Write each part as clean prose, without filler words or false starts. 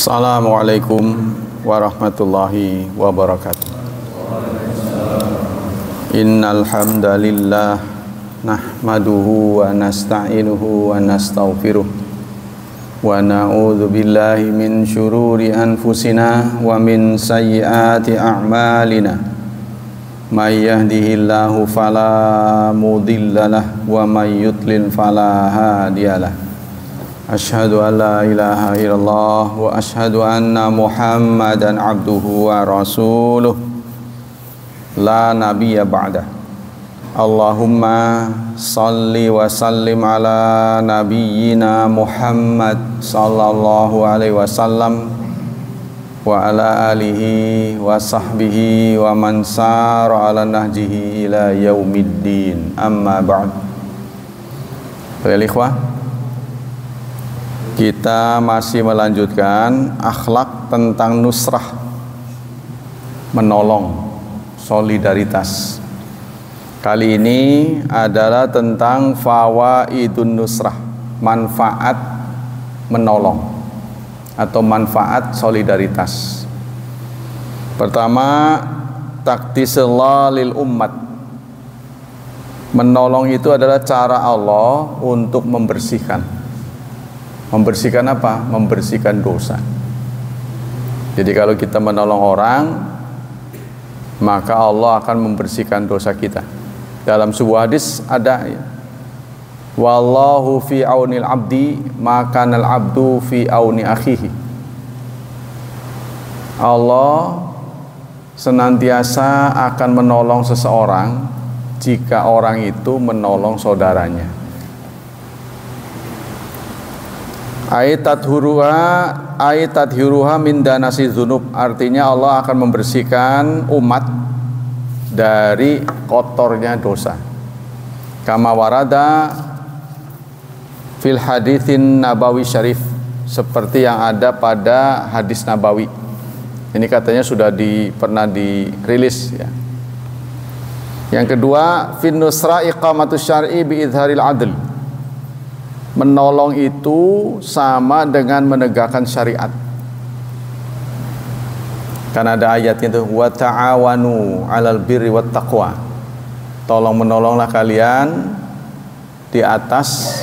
Assalamualaikum warahmatullahi wabarakatuh. Innal hamdalillah nahmaduhu wa nasta'inuhu wa nastaghfiruh wa na'udzu billahi min syururi anfusina wa min sayyiati a'malina. May yahdihillahu fala mudhillalah wa may yudlil fala hadiyalah. Asyhadu an la ilaha illallah wa asyhadu anna Muhammadan abduhu wa rasuluh la nabiyya ba'dah. Allahumma salli wa sallim ala nabiyyina Muhammad sallallahu alaihi wasallam wa ala alihi wa sahbihi wa man sara ala nahjihi ila yaumiddin. Amma ba'd. Baiklah ikhwah, kita masih melanjutkan akhlak tentang nusrah, menolong, solidaritas. Kali ini adalah tentang fawaidun nusrah, manfaat menolong atau manfaat solidaritas. Pertama, taktisullah lil ummat. Menolong itu adalah cara Allah untuk membersihkan. Membersihkan apa? Membersihkan dosa. Jadi kalau kita menolong orang, maka Allah akan membersihkan dosa kita. Dalam sebuah hadis ada, wallahu fi aunil abdi maka nal abdu fi auni akhihi. Allah senantiasa akan menolong seseorang jika orang itu menolong saudaranya. Aitat huruha min danasi dzunub, artinya Allah akan membersihkan umat dari kotornya dosa. Kama warada fil haditsin nabawi syarif, seperti yang ada pada hadis nabawi. Ini katanya sudah pernah dirilis ya. Yang kedua, fin nusra iqamatus syar'i bi idharil adl. Menolong itu sama dengan menegakkan syariat. Karena ada ayatnya itu, wa ta'awanu 'alal birri wat taqwa. Tolong menolonglah kalian di atas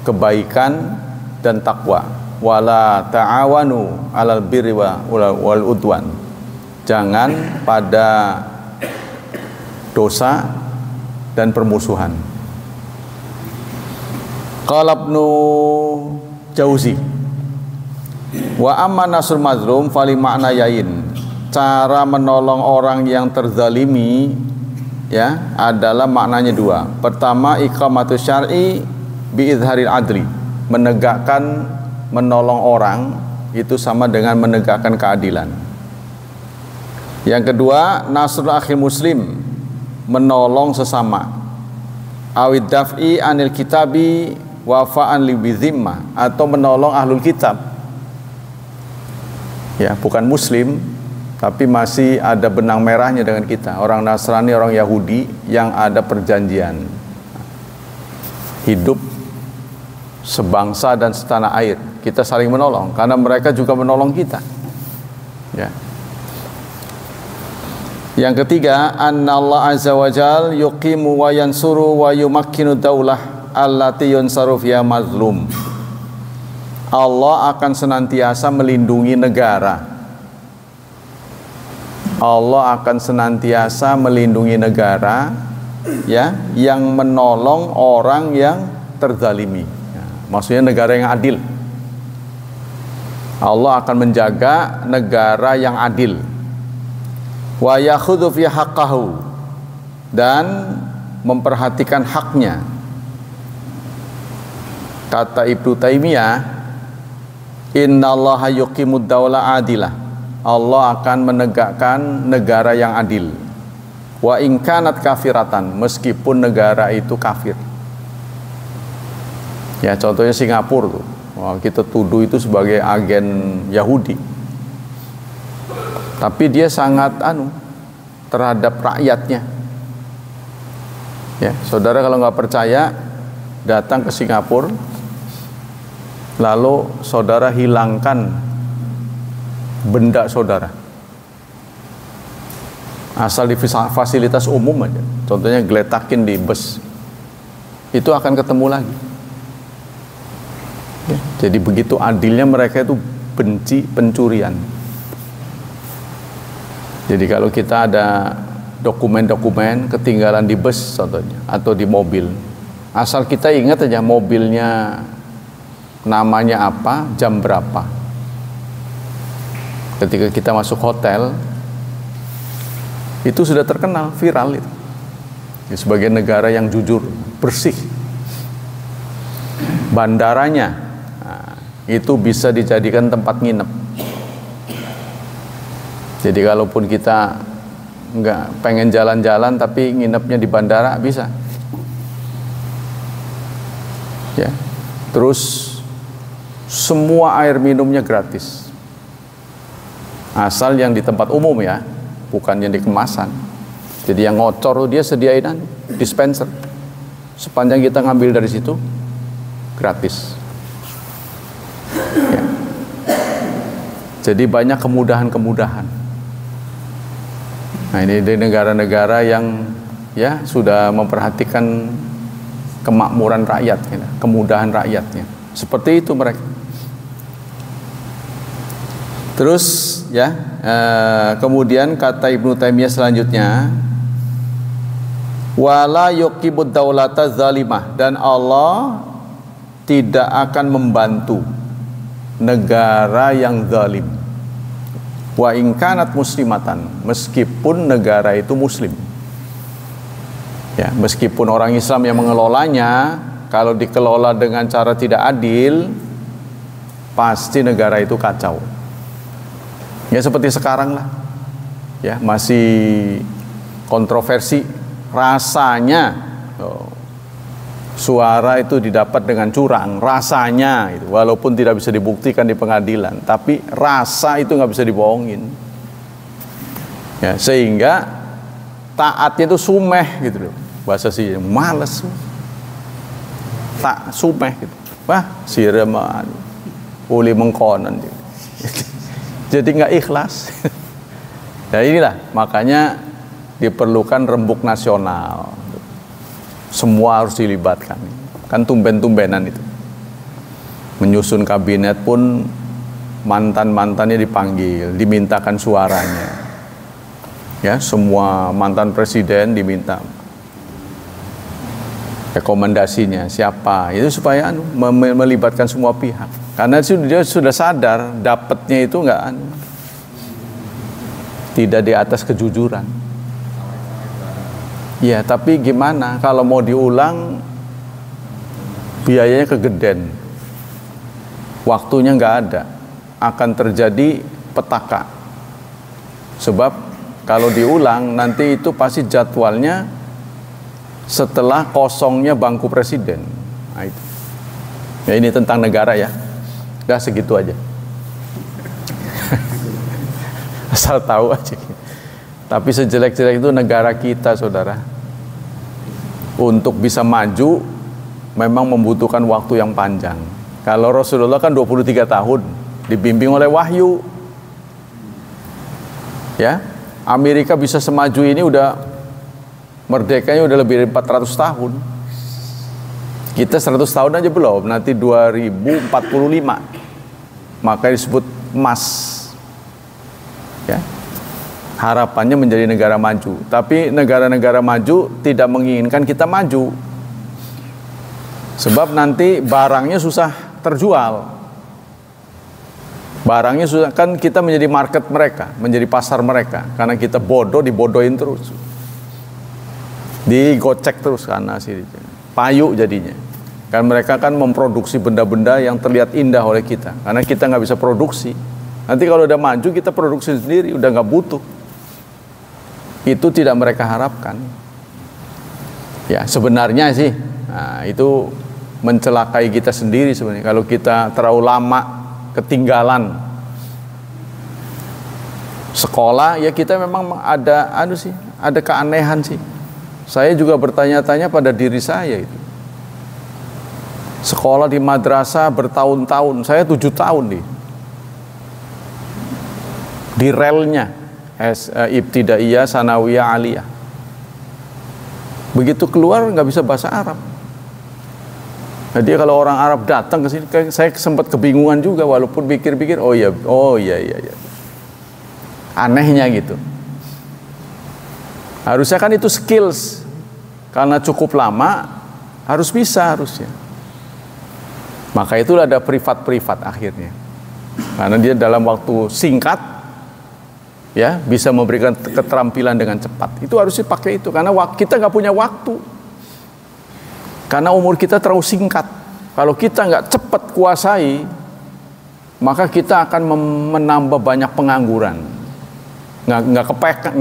kebaikan dan takwa. Wala ta'awanu 'alal birri wal udwan. Jangan pada dosa dan permusuhan. Qala Ibnu Jauzi, wa amma nasrul mazlum fali makna yain. Cara menolong orang yang terzalimi ya adalah maknanya dua. Pertama, iqamatus syar'i bi idharil adli. Menegakkan, menolong orang itu sama dengan menegakkan keadilan. Yang kedua, nasrul akhil muslim, menolong sesama. Awid daf'i anil kitabi wafa'an li bizimma, atau menolong ahlul kitab ya, bukan muslim tapi masih ada benang merahnya dengan kita, orang Nasrani, orang Yahudi yang ada perjanjian hidup sebangsa dan setanah air. Kita saling menolong karena mereka juga menolong kita ya. Yang ketiga, annallahu azza wajal yuqimu wa yansuru wa yumakkinu daulah allati yunsaru fiha mazlum. Allah akan senantiasa melindungi negara. Allah akan senantiasa melindungi negara ya, yang menolong orang yang terzalimi ya, maksudnya negara yang adil. Allah akan menjaga negara yang adil. Wa yakhudhu fi haqqahu, dan memperhatikan haknya. Kata Ibnu Taimiyah, innallaha yuqimud daulah adilah. Allah akan menegakkan negara yang adil. Wa in kanat kafiratan, meskipun negara itu kafir. Ya, contohnya Singapura tuh. Wah, kita tuduh itu sebagai agen Yahudi. Tapi dia sangat terhadap rakyatnya. Ya, saudara kalau nggak percaya, datang ke Singapura, lalu saudara hilangkan benda saudara. Asal di fasilitas umum aja, contohnya geletakin di bus, itu akan ketemu lagi. Ya, jadi begitu adilnya mereka itu benci pencurian. Jadi kalau kita ada dokumen-dokumen ketinggalan di bus contohnya, atau di mobil, asal kita ingat aja mobilnya namanya apa, jam berapa. Ketika kita masuk hotel, itu sudah terkenal, viral itu. Di sebagai negara yang jujur, bersih. Bandaranya, nah, itu bisa dijadikan tempat nginep. Jadi kalaupun kita nggak pengen jalan-jalan tapi nginepnya di bandara, bisa. Ya. Terus semua air minumnya gratis. Asal yang di tempat umum ya, bukan yang di kemasan. Jadi yang ngocor dia sediain dispenser. Sepanjang kita ngambil dari situ gratis. Ya. Jadi banyak kemudahan-kemudahan. Nah, ini di negara-negara yang ya sudah memperhatikan kemakmuran rakyat, ya, kemudahan rakyatnya. Seperti itu mereka. Terus ya, kemudian kata Ibnu Taimiyah selanjutnya, wala yuqibud daulata zalimah, dan Allah tidak akan membantu negara yang zalim. Wa in kanat muslimatan, meskipun negara itu muslim. Ya, meskipun orang Islam yang mengelolanya, kalau dikelola dengan cara tidak adil, pasti negara itu kacau. Ya seperti sekarang lah, ya masih kontroversi, rasanya suara itu didapat dengan curang, rasanya itu, walaupun tidak bisa dibuktikan di pengadilan, tapi rasa itu nggak bisa dibohongin. Ya, sehingga taatnya itu sumeh gitu loh, bahasa sih males, tak sumeh gitu, wah sireman, uli mengkonon gitu. Jadi nggak ikhlas. Nah inilah makanya diperlukan rembuk nasional. Semua harus dilibatkan. Kan tumben-tumbenan itu. Menyusun kabinet pun mantan-mantannya dipanggil, dimintakan suaranya. Ya, semua mantan presiden diminta rekomendasinya siapa. Itu supaya melibatkan semua pihak. Karena dia sudah sadar dapatnya itu tidak di atas kejujuran. Ya, tapi gimana kalau mau diulang biayanya kegeden, waktunya nggak ada, akan terjadi petaka. Sebab kalau diulang nanti itu pasti jadwalnya setelah kosongnya bangku presiden. Nah, itu. Ya ini tentang negara ya. Gak segitu aja. Asal tahu aja. Tapi sejelek-jelek itu negara kita, saudara. Untuk bisa maju memang membutuhkan waktu yang panjang. Kalau Rasulullah kan 23 tahun dibimbing oleh wahyu. Ya, Amerika bisa semaju ini udah merdekanya udah lebih dari 400 tahun. Kita 100 tahun aja belum, nanti 2045 maka disebut emas. Ya. Harapannya menjadi negara maju. Tapi negara-negara maju tidak menginginkan kita maju. Sebab nanti barangnya susah terjual. Barangnya susah, kan kita menjadi market mereka, menjadi pasar mereka. Karena kita bodoh, dibodohin terus. Digocek terus karena sini. Payu jadinya. Kan mereka kan memproduksi benda-benda yang terlihat indah oleh kita, karena kita nggak bisa produksi. Nanti kalau udah maju kita produksi sendiri, udah nggak butuh. Itu tidak mereka harapkan. Ya sebenarnya sih, nah, itu mencelakai kita sendiri sebenarnya. Kalau kita terlalu lama ketinggalan sekolah, ya kita memang ada keanehan sih. Saya juga bertanya-tanya pada diri saya itu. Sekolah di madrasah bertahun-tahun, saya 7 tahun nih. di relnya ibtidaiyah, sanawiyah, aliyah. Begitu keluar nggak bisa bahasa Arab. Jadi kalau orang Arab datang ke sini, saya sempat kebingungan juga, walaupun pikir-pikir, oh iya, anehnya gitu. Harusnya kan itu skills, karena cukup lama harus bisa harusnya. Maka itulah ada privat akhirnya, karena dia dalam waktu singkat ya bisa memberikan keterampilan dengan cepat. Itu harusnya pakai itu, karena kita nggak punya waktu. Karena umur kita terlalu singkat. Kalau kita nggak cepat kuasai, maka kita akan menambah banyak pengangguran. Nggak kepake,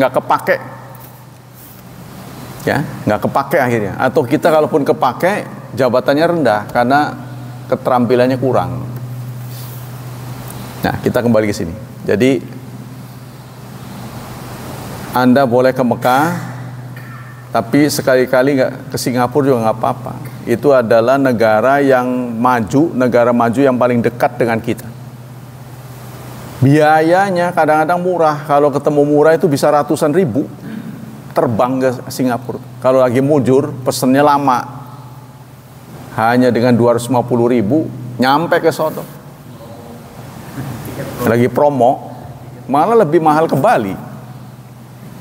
ya, nggak kepake akhirnya. Atau kita kalaupun kepake, jabatannya rendah karena keterampilannya kurang. Nah, kita kembali ke sini. Jadi Anda boleh ke Mekah, tapi sekali-kali nggak ke Singapura juga nggak apa-apa. Itu adalah negara yang maju, negara maju yang paling dekat dengan kita. Biayanya kadang-kadang murah. Kalau ketemu murah itu bisa ratusan ribu terbang ke Singapura. Kalau lagi mujur, pesennya lama. Hanya dengan 250 ribu nyampe ke sono. Lagi promo, malah lebih mahal ke Bali.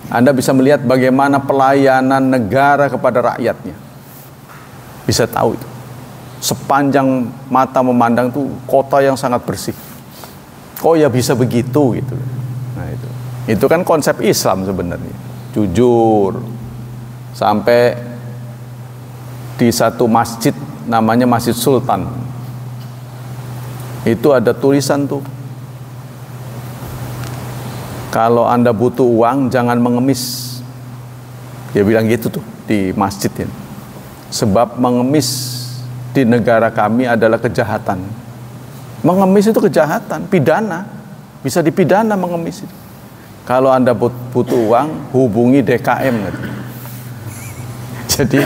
Anda bisa melihat bagaimana pelayanan negara kepada rakyatnya. Bisa tahu itu. Sepanjang mata memandang tuh kota yang sangat bersih. Kok ya bisa begitu gitu. Nah itu kan konsep Islam sebenarnya. Jujur. Sampai di satu masjid namanya Masjid Sultan. Itu ada tulisan tuh. Kalau Anda butuh uang, jangan mengemis. Dia bilang gitu tuh di masjid ini. Sebab mengemis di negara kami adalah kejahatan. Mengemis itu kejahatan, pidana. Bisa dipidana mengemis itu. Kalau Anda butuh uang, hubungi DKM gitu. Jadi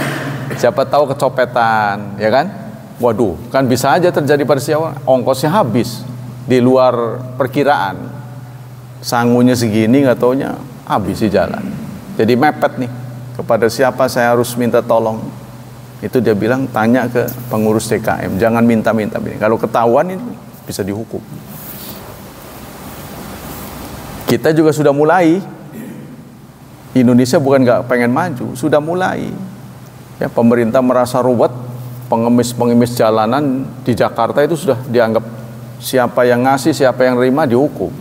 siapa tahu kecopetan, ya kan? Waduh, kan bisa aja terjadi pada siapa, ongkosnya habis di luar perkiraan. Sangunya segini, nggak taunya habis di jalan. Jadi mepet nih, kepada siapa saya harus minta tolong. Itu dia bilang, tanya ke pengurus DKM, jangan minta-minta. Kalau ketahuan itu bisa dihukum. Kita juga sudah mulai. Indonesia bukan nggak pengen maju, sudah mulai. Ya, pemerintah merasa ruwet, pengemis-pengemis jalanan di Jakarta itu sudah dianggap siapa yang ngasih, siapa yang terima dihukum.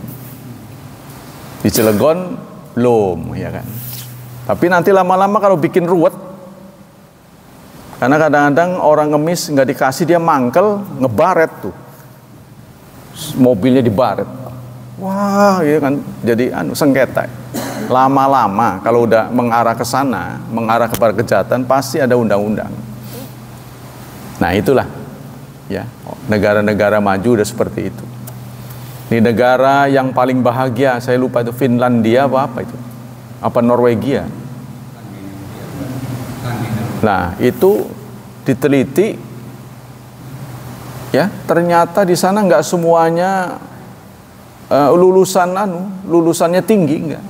Di Cilegon belum, ya kan. Tapi nanti lama-lama kalau bikin ruwet, karena kadang-kadang orang ngemis nggak dikasih, dia mangkel, ngebaret tuh, mobilnya dibaret. Wah, ya kan, jadi sengketa. Lama-lama kalau udah mengarah ke sana, mengarah kepada kejahatan, pasti ada undang-undang. Nah itulah, ya, negara-negara maju udah seperti itu. Ini negara yang paling bahagia, saya lupa itu Finlandia apa itu? Apa Norwegia? Nah, itu diteliti ya, ternyata di sana nggak semuanya lulusannya tinggi, enggak.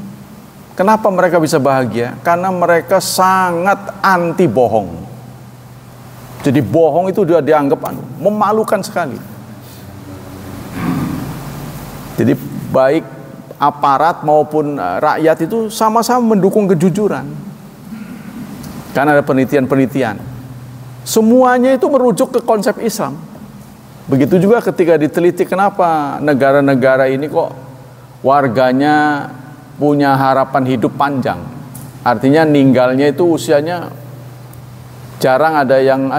Kenapa mereka bisa bahagia? Karena mereka sangat anti bohong. Jadi bohong itu sudah dianggap memalukan sekali. Jadi baik aparat maupun rakyat itu sama-sama mendukung kejujuran. Karena ada penelitian-penelitian. Semuanya itu merujuk ke konsep Islam. Begitu juga ketika diteliti kenapa negara-negara ini kok warganya punya harapan hidup panjang. Artinya ninggalnya itu usianya jarang ada yang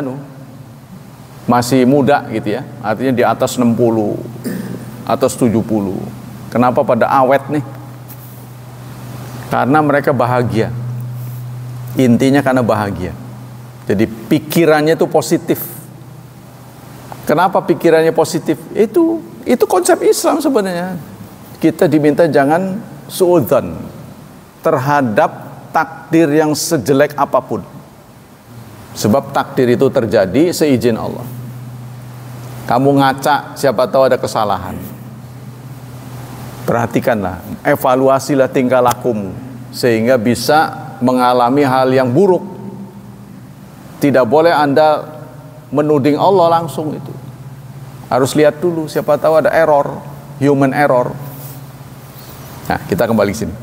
masih muda gitu ya. Artinya di atas 60, atas 70. Kenapa pada awet nih? Karena mereka bahagia. Intinya karena bahagia. Jadi pikirannya itu positif. Kenapa pikirannya positif? Itu konsep Islam sebenarnya. Kita diminta jangan suudzon terhadap takdir yang sejelek apapun. Sebab takdir itu terjadi seizin Allah. Kamu ngaca, siapa tahu ada kesalahan. Perhatikanlah, evaluasilah tingkah lakumu sehingga bisa mengalami hal yang buruk. Tidak boleh Anda menuding Allah langsung itu. Harus lihat dulu, siapa tahu ada error, human error. Nah, kita kembali ke sini.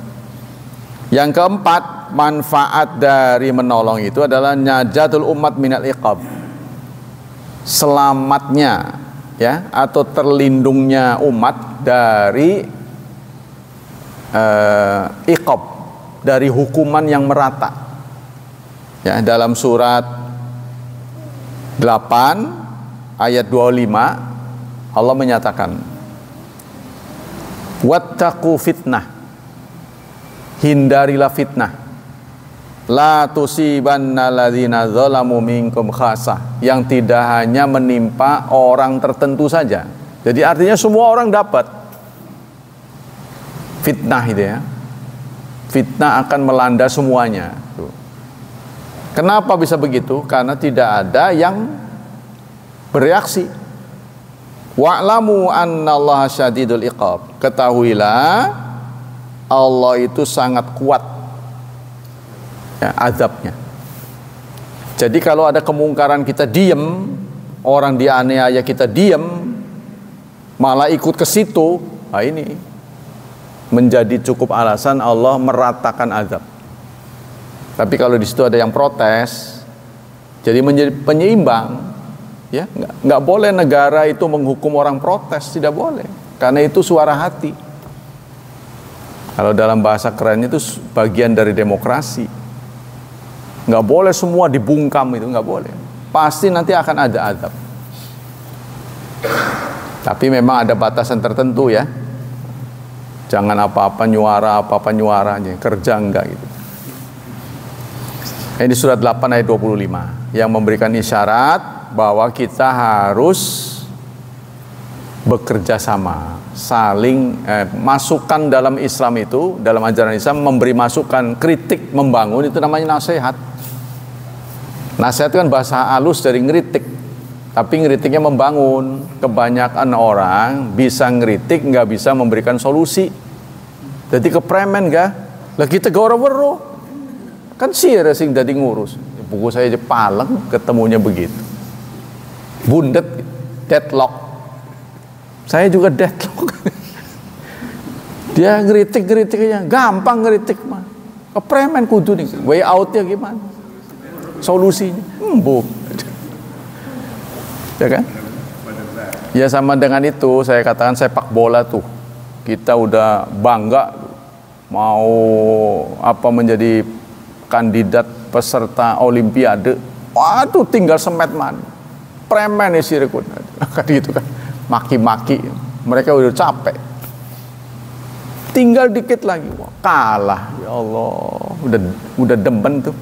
Yang keempat, manfaat dari menolong itu adalah najatul umat minal iqab. Selamatnya ya, atau terlindungnya umat dari iqab, dari hukuman yang merata. Ya, dalam surat 8 ayat 25 Allah menyatakan, wattaqu fitnah, hindarilah fitnah, la tusibanna ladzina zalamu minkum khasah, yang tidak hanya menimpa orang tertentu saja. Jadi artinya semua orang dapat fitnah itu ya. Fitnah akan melanda semuanya. Kenapa bisa begitu? Karena tidak ada yang bereaksi. Wa'lamu annallaha syadidul iqab. Ketahuilah Allah itu sangat kuat ya, azabnya. Jadi kalau ada kemungkaran kita diem, orang dianiaya kita diem, malah ikut ke situ, nah ini menjadi cukup alasan Allah meratakan azab. Tapi kalau di situ ada yang protes, jadi menjadi penyeimbang, ya nggak boleh negara itu menghukum orang protes, tidak boleh, karena itu suara hati. Kalau dalam bahasa kerennya itu bagian dari demokrasi. Nggak boleh semua dibungkam, itu nggak boleh. Pasti nanti akan ada azab. Tapi memang ada batasan tertentu ya. Jangan apa-apa nyuara aja, kerja enggak gitu. Ini surat 8 ayat 25 yang memberikan isyarat bahwa kita harus bekerja sama, saling masukan dalam Islam itu, dalam ajaran Islam memberi masukan, kritik, membangun, itu namanya nasihat. Nasihat kan bahasa halus dari ngeritik, tapi ngeritiknya membangun. Kebanyakan orang bisa ngeritik, nggak bisa memberikan solusi. Jadi kepremen gak? Lah kita goro-goro kan sih sing jadi ngurus. Buku saya aja paleng ketemunya begitu. Bundet, deadlock. Saya juga deadlock. Dia ngeritik-ngeritiknya gampang ngeritik mah. Kepremen kudu nih. Way out-nya gimana? Solusinya bu. Ya kan? Ya sama dengan itu saya katakan sepak bola tuh. Kita udah bangga mau menjadi kandidat peserta olimpiade. Waduh, tinggal semet man. Premen isi rekun. Kan gitu kan. Maki-maki. Mereka udah capek. Tinggal dikit lagi. Wah, kalah. Ya Allah, udah demen tuh.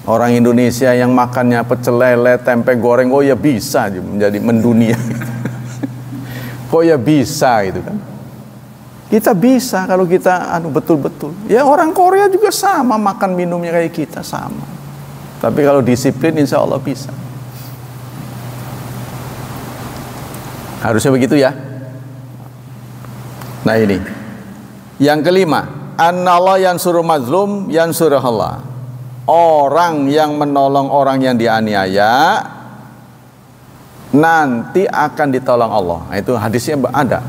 Orang Indonesia yang makannya pecel lele, tempe goreng, oh ya bisa menjadi mendunia. Kok ya bisa gitu kan. Kita bisa kalau kita betul-betul. Ya orang Korea juga sama, makan minumnya kayak kita sama. Tapi kalau disiplin insya Allah bisa. Harusnya begitu ya. Nah ini. Yang kelima, annallah yansuru mazlum yansuruh Allah. Orang yang menolong orang yang dianiaya nanti akan ditolong Allah. Nah, itu hadisnya ada.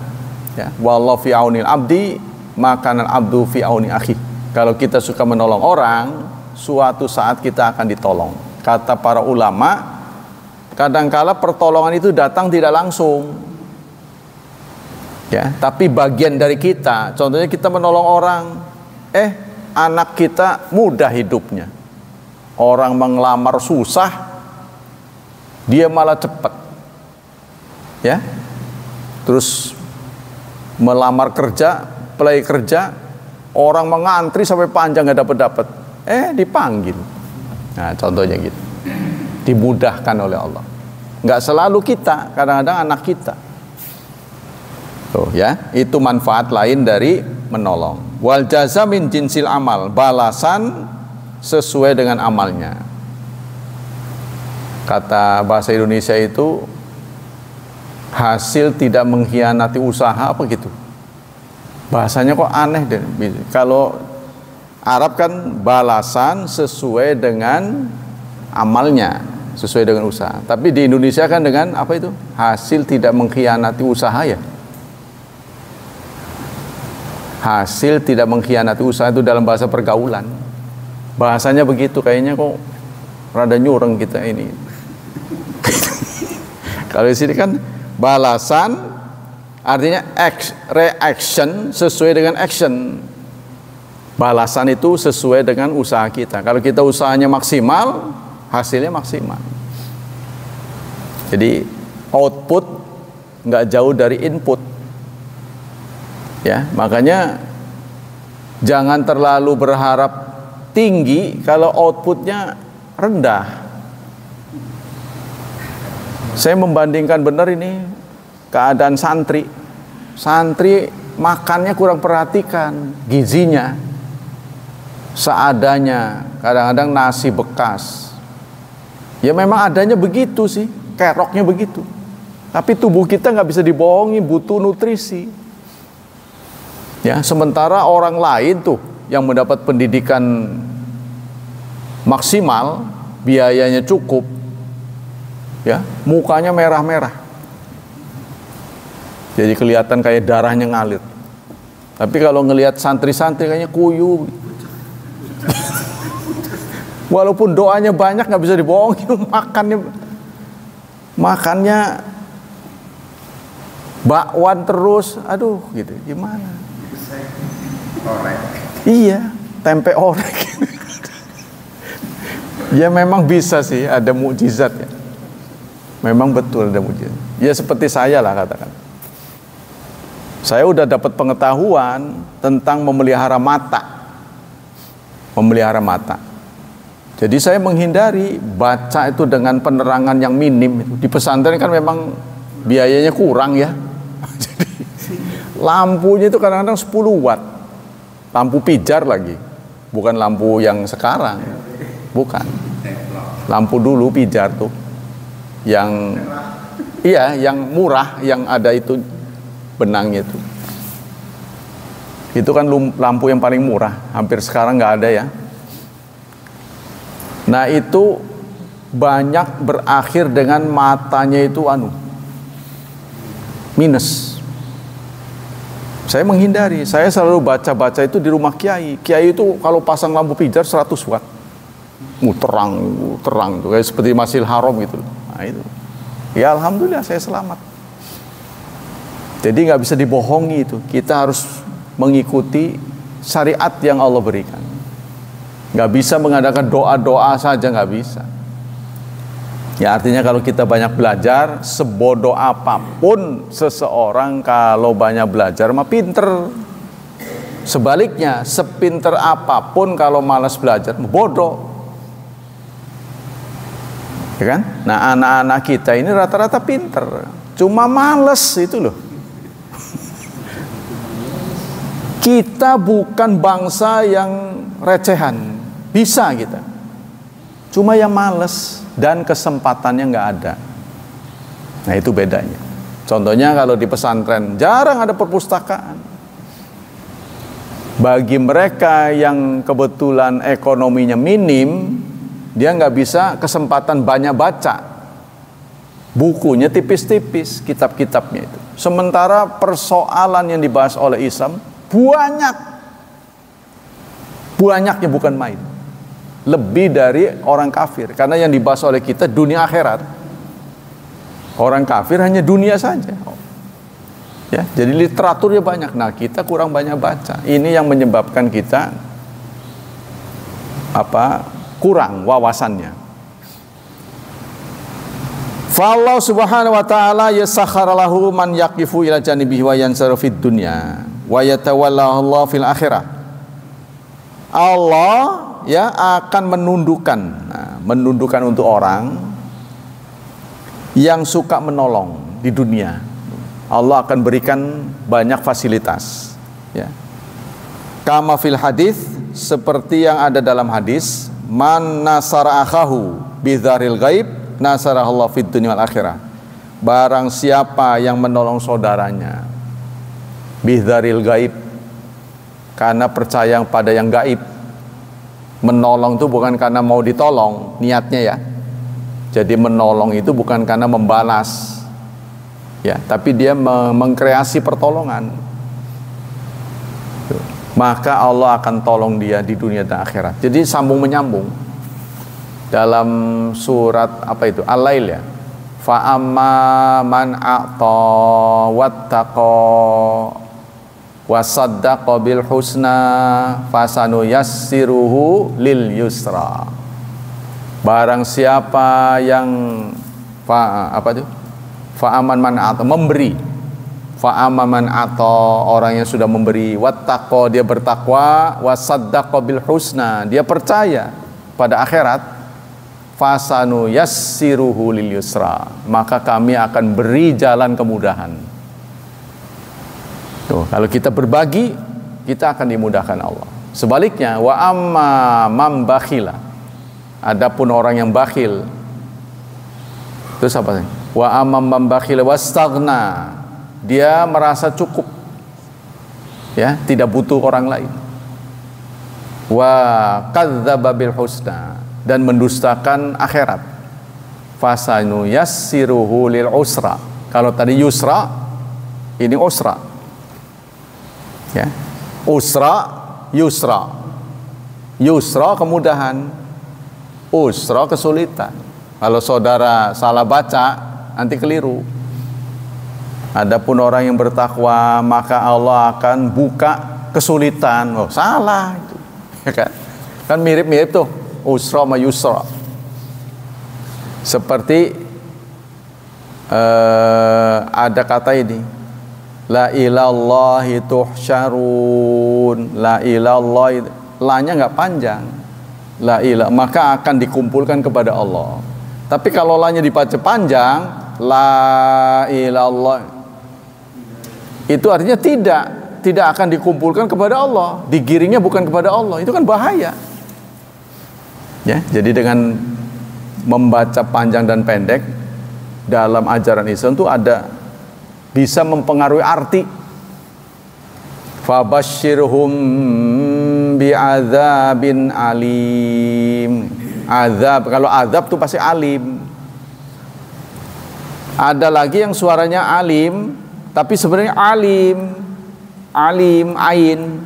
Ya, wallahu fi aunil abdi makanan abdu fi auni akhi. Kalau kita suka menolong orang, suatu saat kita akan ditolong. Kata para ulama, kadangkala pertolongan itu datang tidak langsung. Ya, tapi bagian dari kita. Contohnya kita menolong orang, anak kita mudah hidupnya. Orang mengelamar susah, dia malah cepat. Ya. Terus melamar kerja, play kerja, orang mengantri sampai panjang nggak dapat, dipanggil. Nah, contohnya gitu. Dimudahkan oleh Allah. Nggak selalu kita, kadang-kadang anak kita. Tuh ya, itu manfaat lain dari menolong. Wal jaza min jinsil amal, balasan sesuai dengan amalnya. Kata bahasa Indonesia itu hasil tidak mengkhianati usaha apa gitu. Bahasanya kok aneh deh. Kalau Arab kan balasan sesuai dengan amalnya, sesuai dengan usaha. Tapi di Indonesia kan dengan apa itu? Hasil tidak mengkhianati usaha ya. Hasil tidak mengkhianati usaha itu dalam bahasa pergaulan. Bahasanya begitu, kayaknya kok rada nyureng kita ini. Kalau di sini kan balasan artinya reaction sesuai dengan action. Balasan itu sesuai dengan usaha kita. Kalau kita usahanya maksimal, hasilnya maksimal. Jadi output nggak jauh dari input. Ya, makanya jangan terlalu berharap tinggi kalau outputnya rendah. Saya membandingkan benar ini keadaan santri. Santri makannya kurang perhatikan gizinya, seadanya, kadang-kadang nasi bekas. Ya memang adanya begitu sih, keroknya begitu. Tapi tubuh kita nggak bisa dibohongi, butuh nutrisi. Ya, sementara orang lain tuh yang mendapat pendidikan maksimal, biayanya cukup, ya, mukanya merah-merah. Jadi kelihatan kayak darahnya ngalir. Tapi kalau ngelihat santri-santri kayaknya kuyu. Walaupun doanya banyak nggak bisa dibohongi, makannya bakwan terus, aduh gitu, gimana? Orek. Iya, tempe orek. Ya memang bisa sih, ada mukjizat ya. Memang betul ada mukjizat. Ya seperti saya lah katakan. Saya udah dapat pengetahuan tentang memelihara mata. Memelihara mata. Jadi saya menghindari baca itu dengan penerangan yang minim. Di pesantren kan memang biayanya kurang ya. Jadi lampunya itu kadang-kadang 10 watt. Lampu pijar lagi. Bukan lampu yang sekarang. Bukan. Lampu dulu pijar tuh. Yang iya, yang murah, yang ada itu benangnya itu. Itu kan lampu yang paling murah. Hampir sekarang nggak ada ya. Nah itu banyak berakhir dengan matanya itu minus. Saya menghindari. Saya selalu baca-baca itu di rumah kiai. Kiai itu kalau pasang lampu pijar 100 watt. Terang tuh, kayak seperti Masjidil Haram gitu. Nah itu. Ya alhamdulillah saya selamat. Jadi nggak bisa dibohongi itu. Kita harus mengikuti syariat yang Allah berikan. Nggak bisa mengadakan doa-doa saja, nggak bisa. Ya artinya kalau kita banyak belajar, sebodoh apapun seseorang kalau banyak belajar mah pinter. Sebaliknya, sepinter apapun kalau malas belajar bodoh. Ya kan? Nah anak-anak kita ini rata-rata pinter, cuma males itu loh. Kita bukan bangsa yang recehan, bisa kita. Cuma yang males dan kesempatannya nggak ada. Nah itu bedanya. Contohnya kalau di pesantren jarang ada perpustakaan. Bagi mereka yang kebetulan ekonominya minim, dia nggak bisa kesempatan banyak baca. Bukunya tipis-tipis, kitab-kitabnya itu. Sementara persoalan yang dibahas oleh Islam banyaknya bukan main. Lebih dari orang kafir. Karena yang dibahas oleh kita dunia akhirat. Orang kafir hanya dunia saja. Ya, jadi literaturnya banyak. Nah kita kurang banyak baca. Ini yang menyebabkan kita kurang wawasannya. Fallahu subhanahu wa ta'ala yasakhkhara lahu man yaqifu ila janibihi wa yansaru fid dunya wa yatawallahu Allah fil akhirah. Allah ya akan menundukkan untuk orang yang suka menolong di dunia. Allah akan berikan banyak fasilitas ya. Kama fil hadis, seperti yang ada dalam hadis, man nasara akhahu bidzaril ghaib nasarahullah fid dunya wal akhirah. Barang siapa yang menolong saudaranya bidzaril ghaib, karena percaya pada yang gaib. Menolong itu bukan karena mau ditolong niatnya ya. Jadi menolong itu bukan karena membalas ya, tapi dia mengkreasi pertolongan. Maka Allah akan tolong dia di dunia dan akhirat. Jadi sambung menyambung. Dalam surat apa itu? Al-Lail ya. Fa amma man a'ta wattaqa wa saddaqa bil husna fasanu yassiruhu lil yusra. Barang siapa yang fa'aman man a'ta, memberi, fa'aman man a'ta, orang yang sudah memberi, wattaqo, dia bertakwa, wasaddaqa bil husna, dia percaya pada akhirat, fasanu yassiruhu lil yusra, maka kami akan beri jalan kemudahan. Tuh, kalau kita berbagi, kita akan dimudahkan Allah. Sebaliknya, wa amma man bakhila, adapun orang yang bakhil, terus apa sih? Wa amam mambakhil wastaghna, dia merasa cukup, ya, tidak butuh orang lain. Wa kadzdzaba bil husna, dan mendustakan akhirat. Fasanu yassiruhu lil usra. Kalau tadi yusra, ini usra. Ya. Usra, yusra. Yusra kemudahan, usra kesulitan. Kalau saudara salah baca, nanti keliru. Adapun orang yang bertakwa, maka Allah akan buka kesulitan. Oh, salah itu. Ya kan? Kan mirip-mirip tuh, usra sama yusra. Seperti ada kata ini, la ilallahi tuhsyarun, la ilallahi, la-nya nggak panjang, la ilah, maka akan dikumpulkan kepada Allah. Tapi kalau la-nya dibaca panjang, la ilallah, itu artinya tidak akan dikumpulkan kepada Allah, digiringnya bukan kepada Allah. Itu kan bahaya. Ya, jadi dengan membaca panjang dan pendek dalam ajaran Islam itu ada bisa mempengaruhi arti. Fabashshirhum bi'adzabin alim. Azab, kalau azab itu pasti alim. Ada lagi yang suaranya alim, tapi sebenarnya alim, ain.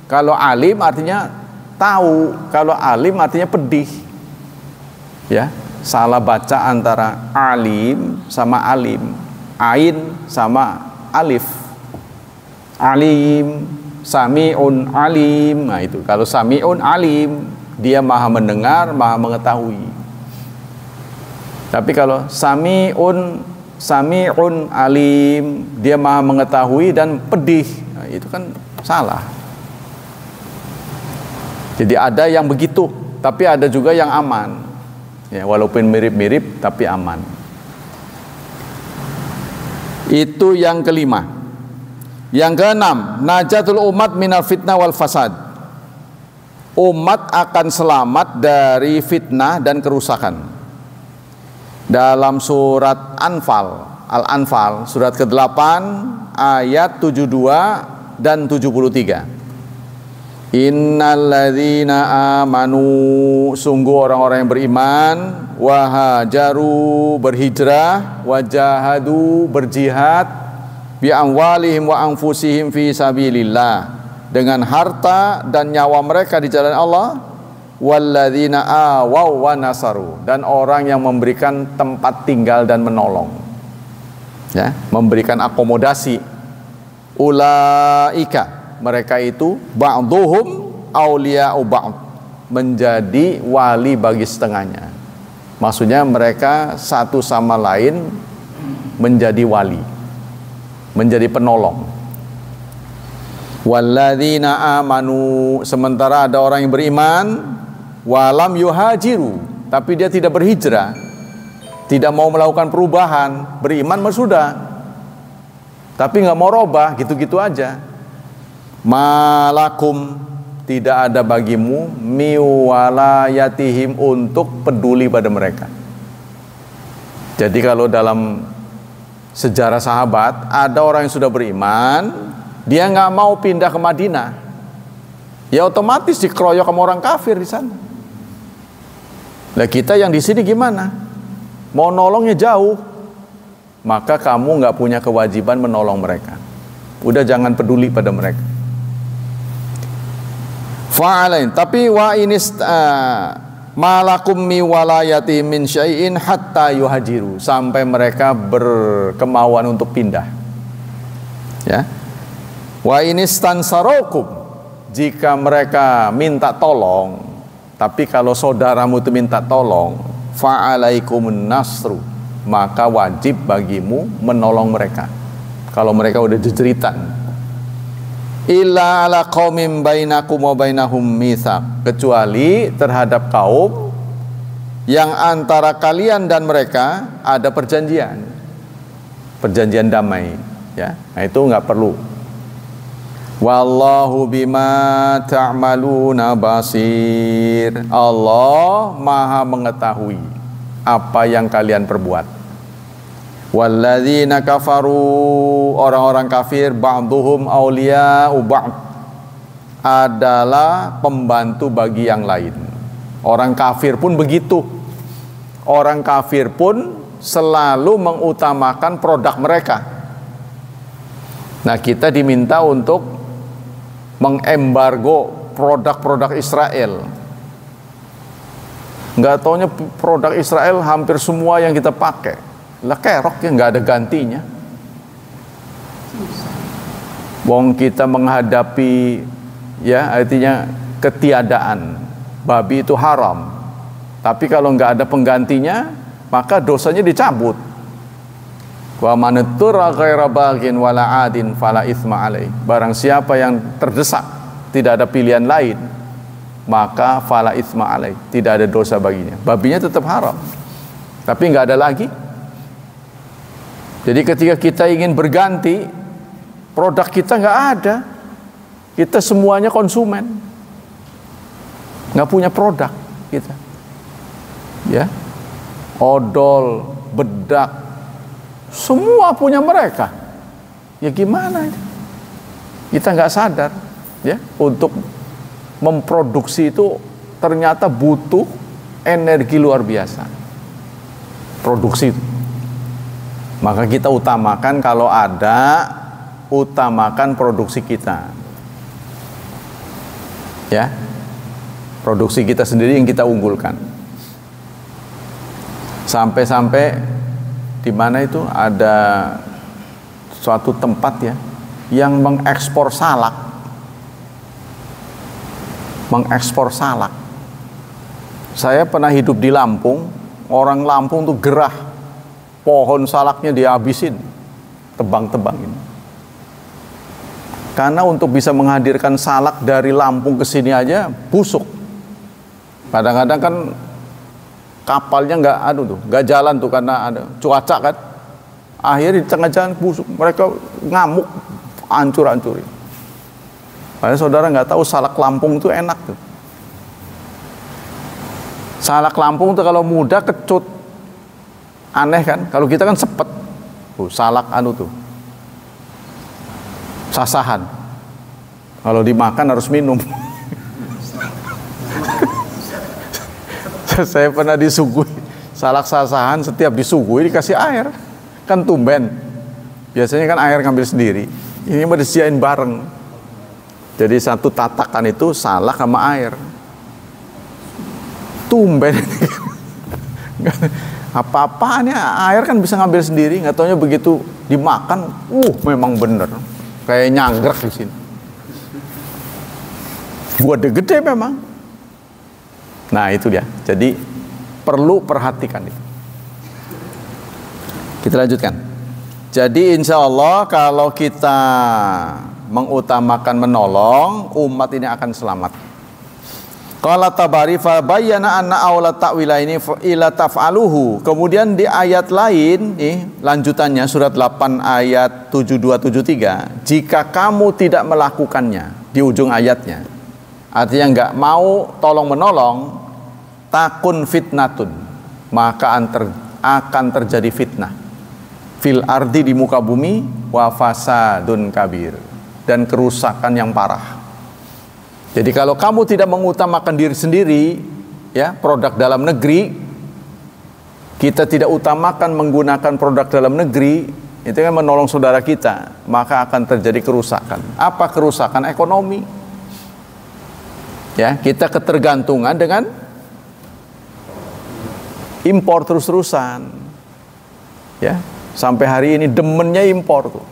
Kalau alim artinya tahu, kalau alim artinya pedih. Ya, salah baca antara alim sama alim, ain sama alif. Alim, sami'un alim. Nah itu, kalau sami'un alim, dia maha mendengar, maha mengetahui. Tapi kalau sami'un alim, dia maha mengetahui dan pedih. Nah, itu kan salah. Jadi ada yang begitu, tapi ada juga yang aman. Ya, walaupun mirip-mirip tapi aman. Itu yang kelima. Yang keenam, najatul umat minal fitnah wal fasad. Umat akan selamat dari fitnah dan kerusakan. Dalam surat Al-Anfal, surat ke-8 ayat 72 dan 73. Innalladzina amanu, sungguh orang-orang yang beriman, wahajaru, berhijrah, wajahadu, berjihad, bi amwalihim wa anfusihim fi sabilillah, dengan harta dan nyawa mereka di jalan Allah, walladzina awaw wa nasaru, dan orang yang memberikan tempat tinggal dan menolong, ya, memberikan akomodasi. Ulaika, mereka itu ba'duhum awliya'u ba'd, menjadi wali bagi setengahnya. Maksudnya mereka satu sama lain menjadi wali, menjadi penolong. Walladzina amanu, sementara ada orang yang beriman, walam yuhajiru, tapi dia tidak berhijrah, tidak mau melakukan perubahan, beriman mah sudah, tapi nggak mau robah, gitu-gitu aja. Malakum, tidak ada bagimu miwalayatihim, untuk peduli pada mereka. Jadi kalau dalam sejarah sahabat, ada orang yang sudah beriman, dia nggak mau pindah ke Madinah, ya otomatis dikeroyok sama orang kafir di sana. Nah kita yang di sini gimana? Mau nolongnya jauh, maka kamu nggak punya kewajiban menolong mereka. Udah jangan peduli pada mereka. Fa'alain, tapi wa inis malakum mi walayati min syai'in hatta yuhajiru, sampai mereka berkemauan untuk pindah. Ya. Wa inistansarokum, jika mereka minta tolong, tapi kalau saudaramu itu minta tolong, fa'alaikumun nasru, maka wajib bagimu menolong mereka. Kalau mereka udah jejeritan. Illa ala qaumin bainakum wa bainahum mitsaq, kecuali terhadap kaum yang antara kalian dan mereka ada perjanjian damai, ya. Nah itu nggak perlu. Wallahu bima ta'maluna basir, Allah maha mengetahui apa yang kalian perbuat. Walladzina kafaru, orang-orang kafir, ba'duhum awliya'u ba'd, adalah pembantu bagi yang lain. Orang kafir pun begitu. Orang kafir pun selalu mengutamakan produk mereka. Nah kita diminta untuk mengembargo produk-produk Israel. Nggak taunya produk Israel hampir semua yang kita pakai lah kerok, ya nggak ada gantinya. Wong kita menghadapi, ya artinya ketiadaan babi itu haram, tapi kalau nggak ada penggantinya maka dosanya dicabut. Wa man turra ghaira baghin wala adin fala itsma alaih, barang siapa yang terdesak tidak ada pilihan lain maka fala itsma alaih, tidak ada dosa baginya. Babinya tetap haram tapi nggak ada lagi. Jadi ketika kita ingin berganti, produk kita nggak ada, kita semuanya konsumen, nggak punya produk kita, ya, odol, bedak, semua punya mereka, ya gimana? Kita nggak sadar, ya, untuk memproduksi itu ternyata butuh energi luar biasa, produksi itu. Maka kita utamakan, kalau ada, utamakan produksi kita, ya, produksi kita sendiri yang kita unggulkan. Sampai-sampai di mana itu ada suatu tempat, ya, yang mengekspor salak, Saya pernah hidup di Lampung, orang Lampung tuh gerah. Pohon salaknya dihabisin, tebang-tebangin. Karena untuk bisa menghadirkan salak dari Lampung ke sini aja busuk. Kadang-kadang kan kapalnya nggak jalan tuh karena ada cuaca kan. Akhirnya di tengah jalan busuk, mereka ngamuk, hancur-hancurin. Padahal saudara nggak tahu salak Lampung tuh enak tuh. Salak Lampung tuh kalau muda kecut. Aneh kan, kalau kita kan sepet. Salak tuh sasahan, kalau dimakan harus minum. Saya pernah disuguhi salak sasahan, setiap disuguhi dikasih air, kan tumben. Biasanya kan air ngambil sendiri, ini mah disediain bareng. Jadi satu tatakan itu salak sama air, tumben. Apa-apaannya, air kan bisa ngambil sendiri, nggak taunya begitu dimakan, memang bener kayak nyanggrek di sini. Gede memang. Nah itu dia. Jadi perlu perhatikan itu. Kita lanjutkan. Jadi insya Allah kalau kita mengutamakan menolong, umat ini akan selamat. Qala Tabari fa bayyana anna awla ta'wila ini ila taf'aluhu. Kemudian di ayat lain, lanjutannya surat 8 ayat 7273, jika kamu tidak melakukannya, di ujung ayatnya. Artinya enggak mau tolong menolong, takun fitnatun, maka akan terjadi fitnah. Fil ardi, di muka bumi, wa fasadun kabir, dan kerusakan yang parah. Jadi kalau kamu tidak mengutamakan diri sendiri, ya, produk dalam negeri, kita tidak utamakan menggunakan produk dalam negeri, itu kan menolong saudara kita, maka akan terjadi kerusakan. Apa kerusakan? Ekonomi. Ya, kita ketergantungan dengan impor terus-terusan. Ya, sampai hari ini demennya impor tuh.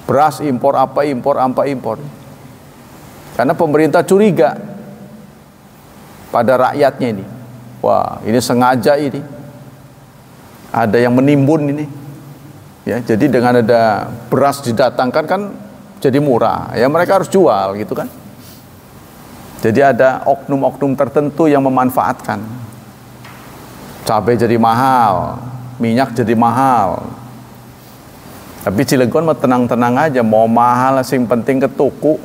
Beras impor, apa impor. Karena pemerintah curiga pada rakyatnya ini. Wah, ini sengaja ini. Ada yang menimbun ini. Ya, jadi dengan ada beras didatangkan kan jadi murah. Ya mereka harus jual gitu kan. Jadi ada oknum-oknum tertentu yang memanfaatkan. Cabai jadi mahal, minyak jadi mahal. Tapi Cilegon mah tenang-tenang aja, mau mahal sing penting ke tuku.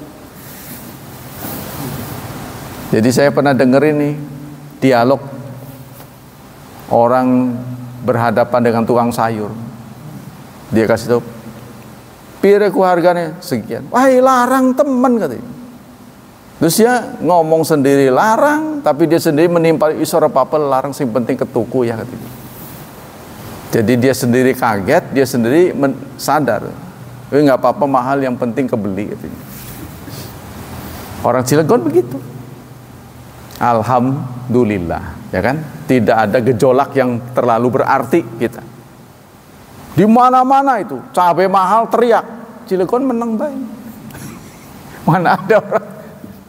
Jadi saya pernah dengerin nih dialog orang berhadapan dengan tukang sayur. Dia kasih tahu, pire ku harganya sekian. Wah, larang teman katanya. Terus dia ngomong sendiri larang, tapi dia sendiri menimpa isor apa larang sing penting ke tuku ya katanya. Jadi dia sendiri kaget, dia sendiri sadar. Nggak apa-apa mahal, yang penting kebeli katanya. Orang Cilegon begitu. Alhamdulillah, ya kan? Tidak ada gejolak yang terlalu berarti kita. Di mana-mana itu cabai mahal teriak, Cilegon menang baik. Mana ada orang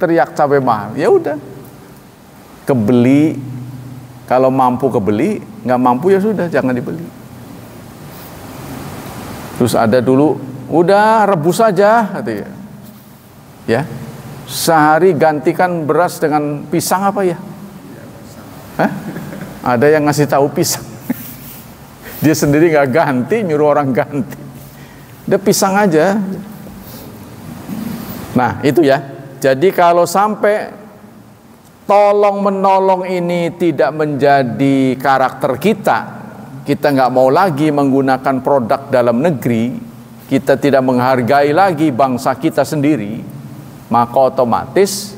teriak cabai mahal? Ya udah, kebeli. Kalau mampu kebeli, nggak mampu ya sudah jangan dibeli. Terus ada dulu, udah rebus saja, katanya. Ya. Sehari gantikan beras dengan pisang apa ya? Hah? Ada yang ngasih tahu pisang. Dia sendiri nggak ganti, nyuruh orang ganti. Udah pisang aja. Nah itu ya. Jadi kalau sampai tolong menolong ini tidak menjadi karakter kita, kita nggak mau lagi menggunakan produk dalam negeri, kita tidak menghargai lagi bangsa kita sendiri, maka otomatis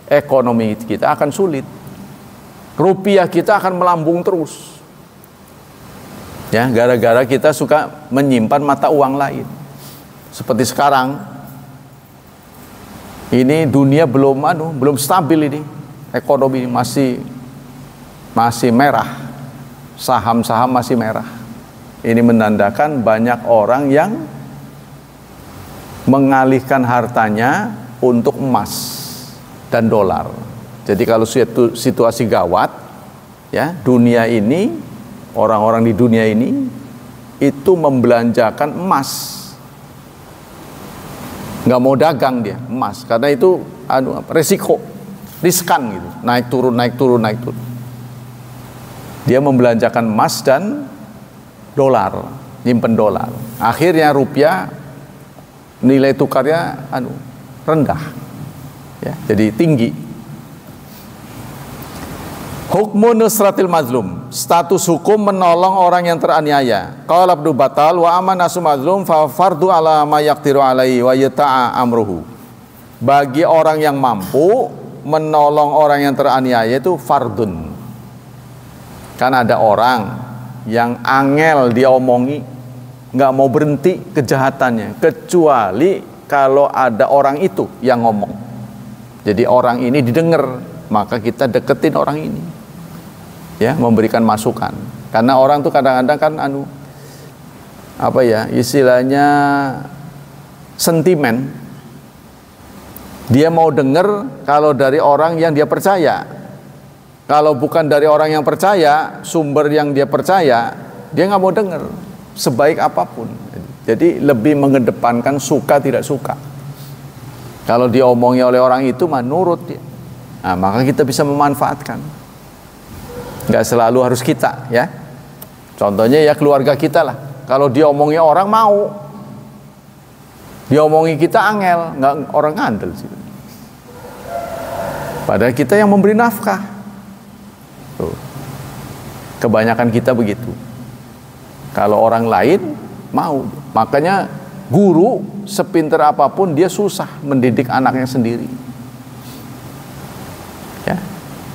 ekonomi kita akan sulit. Rupiah kita akan melambung terus. Ya, gara-gara kita suka menyimpan mata uang lain. Seperti sekarang ini dunia belum stabil ini. Ekonomi masih merah. Saham-saham masih merah. Ini menandakan banyak orang yang mengalihkan hartanya untuk emas dan dolar. Jadi kalau situasi gawat, ya dunia ini, orang-orang di dunia ini itu membelanjakan emas. Nggak mau dagang dia emas, karena itu resiko, riskan gitu, naik turun. Dia membelanjakan emas dan dolar, nyimpen dolar. Akhirnya rupiah nilai tukarnya rendah, ya, jadi tinggi. Hukmu nusratil mazlum, status hukum menolong orang yang teraniaya. Qala Abdul Batal wa aman nasu mazlum fa fardu ala ma yaqtiru alaihi wa yata'a amruhu. Bagi orang yang mampu menolong orang yang teraniaya itu fardun. Kan ada orang yang angel dia omongi, nggak mau berhenti kejahatannya kecuali kalau ada orang itu yang ngomong. Jadi orang ini didengar, maka kita deketin orang ini, ya, memberikan masukan. Karena orang tuh kadang-kadang kan istilahnya sentimen. Dia mau dengar kalau dari orang yang dia percaya. Kalau bukan dari orang yang percaya, sumber yang dia percaya, dia nggak mau dengar sebaik apapun. Jadi lebih mengedepankan suka tidak suka. Kalau diomongi oleh orang itu mah nurut dia. Nah, maka kita bisa memanfaatkan. Nggak selalu harus kita, ya. Contohnya ya keluarga kita lah. Kalau diomongi orang mau, diomongi kita angel, nggak orang ngandel sih. Padahal kita yang memberi nafkah. Tuh. Kebanyakan kita begitu. Kalau orang lain mau, makanya guru sepintar apapun dia susah mendidik anaknya sendiri.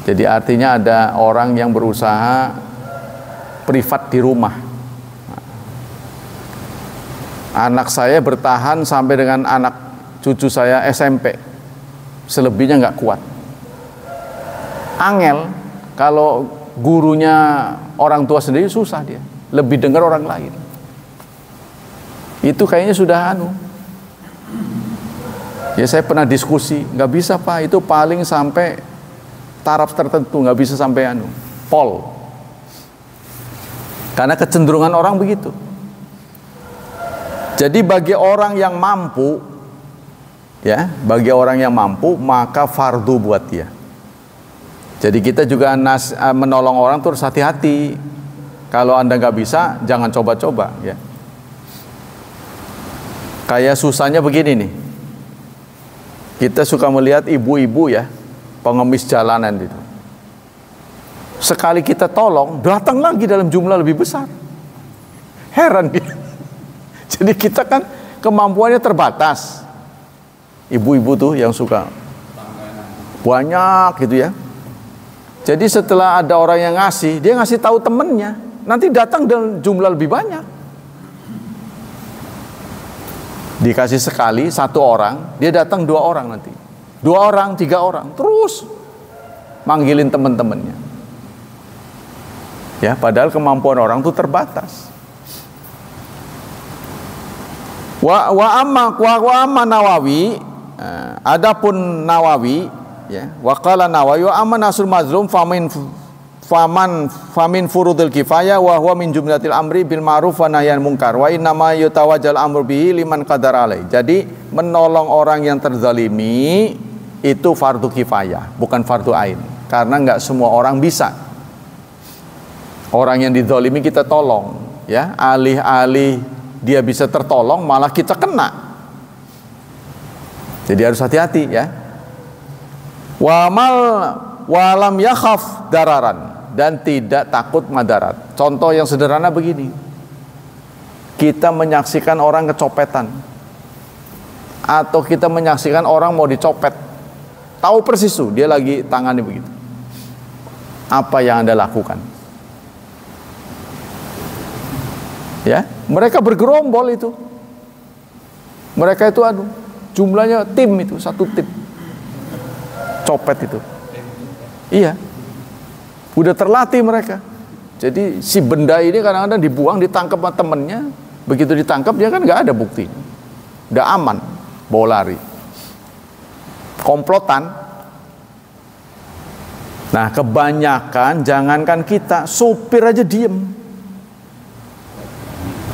Jadi artinya ada orang yang berusaha privat di rumah. Anak saya bertahan sampai dengan anak cucu saya SMP. Selebihnya nggak kuat. Angel, kalau gurunya orang tua sendiri susah dia. Lebih dengar orang lain. Itu kayaknya sudah Ya saya pernah diskusi, nggak bisa Pak, itu paling sampai taraf tertentu, nggak bisa sampai pol. Karena kecenderungan orang begitu. Jadi bagi orang yang mampu, ya, bagi orang yang mampu maka fardu buat dia. Jadi kita juga menolong orang terus hati-hati. Kalau Anda nggak bisa, jangan coba-coba, ya. Kayak susahnya begini nih. Kita suka melihat ibu-ibu ya, pengemis jalanan itu. Sekali kita tolong, datang lagi dalam jumlah lebih besar. Heran dia. Jadi kita kan kemampuannya terbatas. Ibu-ibu tuh yang suka banyak gitu ya. Jadi setelah ada orang yang ngasih, dia ngasih tahu temennya, nanti datang dalam jumlah lebih banyak. Dikasih sekali 1 orang, dia datang 2 orang nanti, 2 orang, 3 orang, terus manggilin teman-temannya. Ya, padahal kemampuan orang itu terbatas. Wa amma Nawawi, adapun Nawawi, ya, wa qala Nawawi wa amma nasrul mazlum famin furudil kifayah wa huwa min jumlatil amri bil ma'ruf wa nahyan munkar wa innama yutawajjal amru bihi liman qadar alai. Jadi menolong orang yang terzalimi itu fardu kifayah, bukan fardu ain, karena nggak semua orang bisa. Orang yang dizalimi kita tolong, ya, alih-alih dia bisa tertolong malah kita kena. Jadi harus hati-hati, ya. Walam yakhaf dararan, dan tidak takut madarat. Contoh yang sederhana begini. Kita menyaksikan orang kecopetan, atau kita menyaksikan orang mau dicopet, tahu persis tuh dia lagi tangannya begitu. Apa yang Anda lakukan? Ya, mereka bergerombol itu. Mereka itu jumlahnya tim itu, 1 tim copet itu. Iya, udah terlatih mereka. Jadi si benda ini kadang-kadang dibuang, ditangkap sama temennya. Begitu ditangkap dia kan nggak ada bukti, udah aman, bawa lari. Komplotan. Nah kebanyakan, jangankan kita, supir aja diem.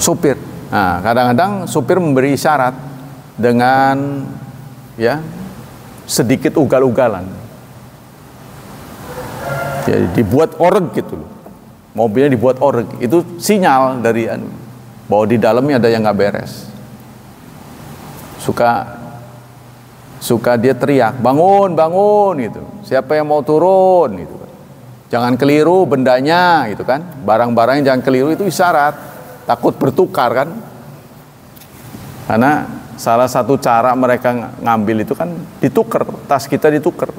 Supir. Nah kadang-kadang supir memberi isyarat dengan ya sedikit ugal-ugalan. Ya, dibuat oreg gitu loh. Mobilnya dibuat oreg. Itu sinyal dari bahwa di dalamnya ada yang nggak beres. Suka dia teriak, bangun, bangun gitu. Siapa yang mau turun gitu kan. Jangan keliru bendanya gitu kan. Barang-barangnya jangan keliru, itu isyarat. Takut bertukar kan. Karena salah satu cara mereka ngambil itu kan ditukar, tas kita ditukar.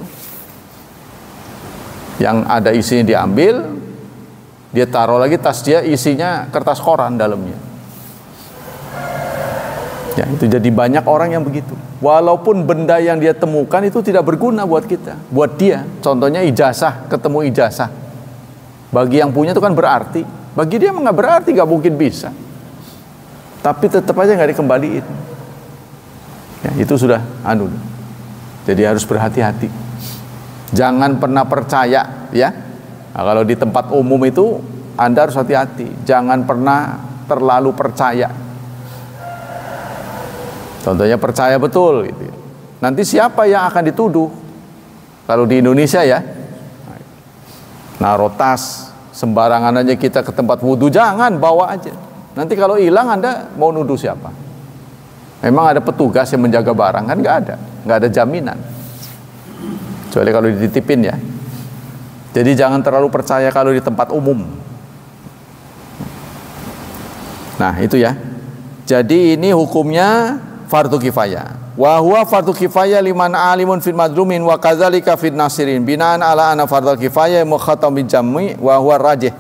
Yang ada isinya diambil, dia taruh lagi tas dia isinya kertas koran dalamnya. Ya, itu jadi banyak orang yang begitu. Walaupun benda yang dia temukan itu tidak berguna buat kita, buat dia. Contohnya ijazah, ketemu ijazah. Bagi yang punya itu kan berarti. Bagi dia nggak berarti, nggak mungkin bisa. Tapi tetap aja nggak dikembaliin. Ya, itu sudah Jadi harus berhati-hati. Jangan pernah percaya, ya. Nah, kalau di tempat umum itu Anda harus hati-hati. Jangan pernah terlalu percaya. Contohnya percaya betul gitu. Nanti siapa yang akan dituduh? Kalau di Indonesia ya, naruh tas sembarangan aja kita ke tempat wudhu, jangan bawa aja. Nanti kalau hilang Anda mau nuduh siapa? Memang ada petugas yang menjaga barang kan? Nggak ada jaminan. Kecuali kalau dititipin ya. Jadi jangan terlalu percaya kalau di tempat umum. Nah itu ya. Jadi ini hukumnya fardu kifayah. Wa huwa fardhu kifayah liman alimun fil madlumin wa kadzalika fil nasirin binaan ala anna fardhu kifayah mukhatam bil jam'i wa huwa rajih.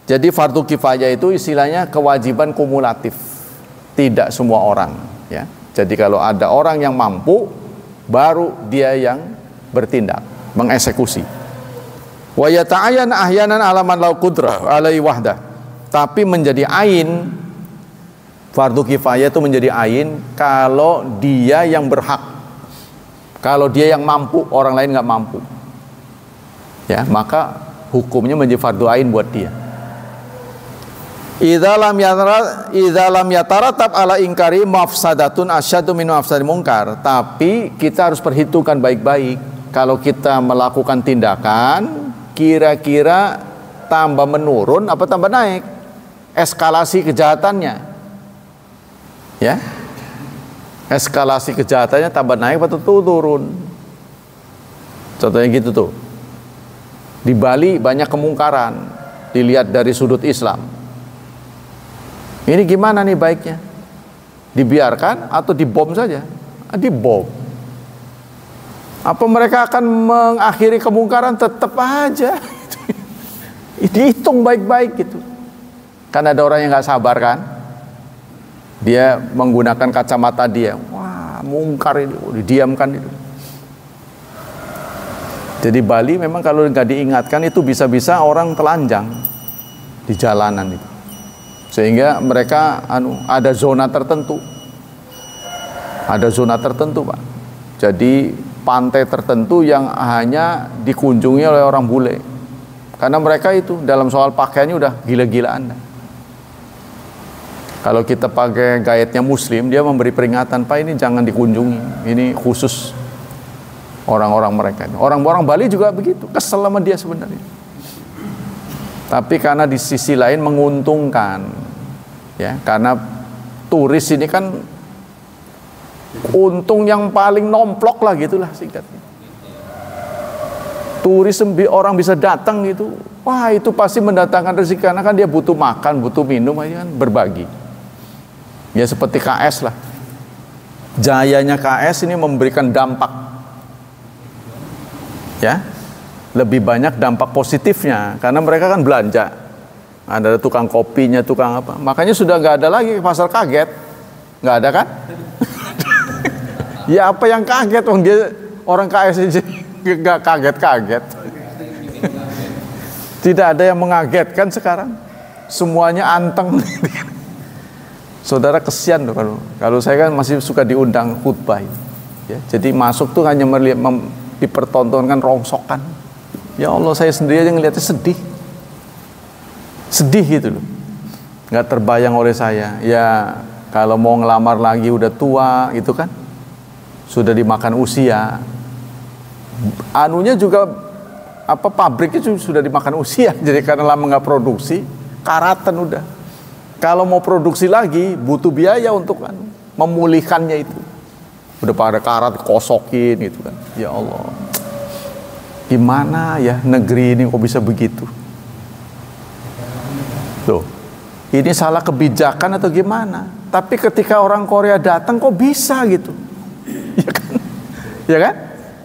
Jadi fardhu kifayah itu istilahnya kewajiban kumulatif, tidak semua orang, ya. Jadi kalau ada orang yang mampu, baru dia yang bertindak, mengeksekusi. Wa yata'ayyan ahyanan ala man lau qudrah alai wahdah. Tapi menjadi ain, fardu kifayah itu menjadi ain kalau dia yang berhak. Kalau dia yang mampu, orang lain nggak mampu. Ya, maka hukumnya menjadi fardu ain buat dia. Idza lam yataratab ala ingkari mafsadatun asyaddu min mafsadil munkar. Tapi kita harus perhitungkan baik-baik. Kalau kita melakukan tindakan, kira-kira tambah menurun apa tambah naik eskalasi kejahatannya, ya, eskalasi kejahatannya tambah naik atau turun. Contohnya gitu tuh, di Bali banyak kemungkaran, dilihat dari sudut Islam. Ini gimana nih baiknya, dibiarkan atau dibom saja? Dibom. Apa mereka akan mengakhiri kemungkaran? Tetap aja. Dihitung baik-baik gitu. Kan ada orang yang nggak sabar kan, dia menggunakan kacamata dia, wah mungkar itu, didiamkan itu. Jadi Bali memang kalau nggak diingatkan itu bisa-bisa orang telanjang di jalanan itu, sehingga mereka ada zona tertentu, Pak. Jadi pantai tertentu yang hanya dikunjungi oleh orang bule, karena mereka itu dalam soal pakaiannya udah gila-gilaan. Kalau kita pakai gaitnya muslim, dia memberi peringatan, Pak ini jangan dikunjungi, ini khusus orang-orang mereka. Orang-orang Bali juga begitu, kesel sama dia sebenarnya. Tapi karena di sisi lain menguntungkan, ya, karena turis ini kan untung yang paling nomplok lah gitulah singkatnya. Turis orang bisa datang gitu, wah itu pasti mendatangkan rezeki karena kan dia butuh makan, butuh minum, aja kan berbagi. Ya seperti KS lah. Jayanya KS ini memberikan dampak, ya, lebih banyak dampak positifnya karena mereka kan belanja. Ada tukang kopinya, tukang apa. Makanya sudah nggak ada lagi pasar kaget, nggak ada kan? Ya apa yang kaget, dia orang KS aja nggak kaget-kaget. Tidak ada yang mengagetkan sekarang. Semuanya anteng. Saudara kesian loh kalau saya kan masih suka diundang khutbah, ya. Jadi masuk tuh hanya melihat dipertontonkan rongsokan. Ya Allah, saya sendiri aja ngeliatnya sedih gitu loh. Nggak terbayang oleh saya. Ya kalau mau ngelamar lagi udah tua itu kan, sudah dimakan usia. Anunya juga pabriknya sudah dimakan usia. Jadi karena lama nggak produksi, karatan udah. Kalau mau produksi lagi butuh biaya untuk memulihkannya itu. Udah pada karat kosokin gitu kan. Ya Allah, gimana ya negeri ini kok bisa begitu? Loh, ini salah kebijakan atau gimana? Tapi ketika orang Korea datang kok bisa gitu? Ya kan? Ya kan?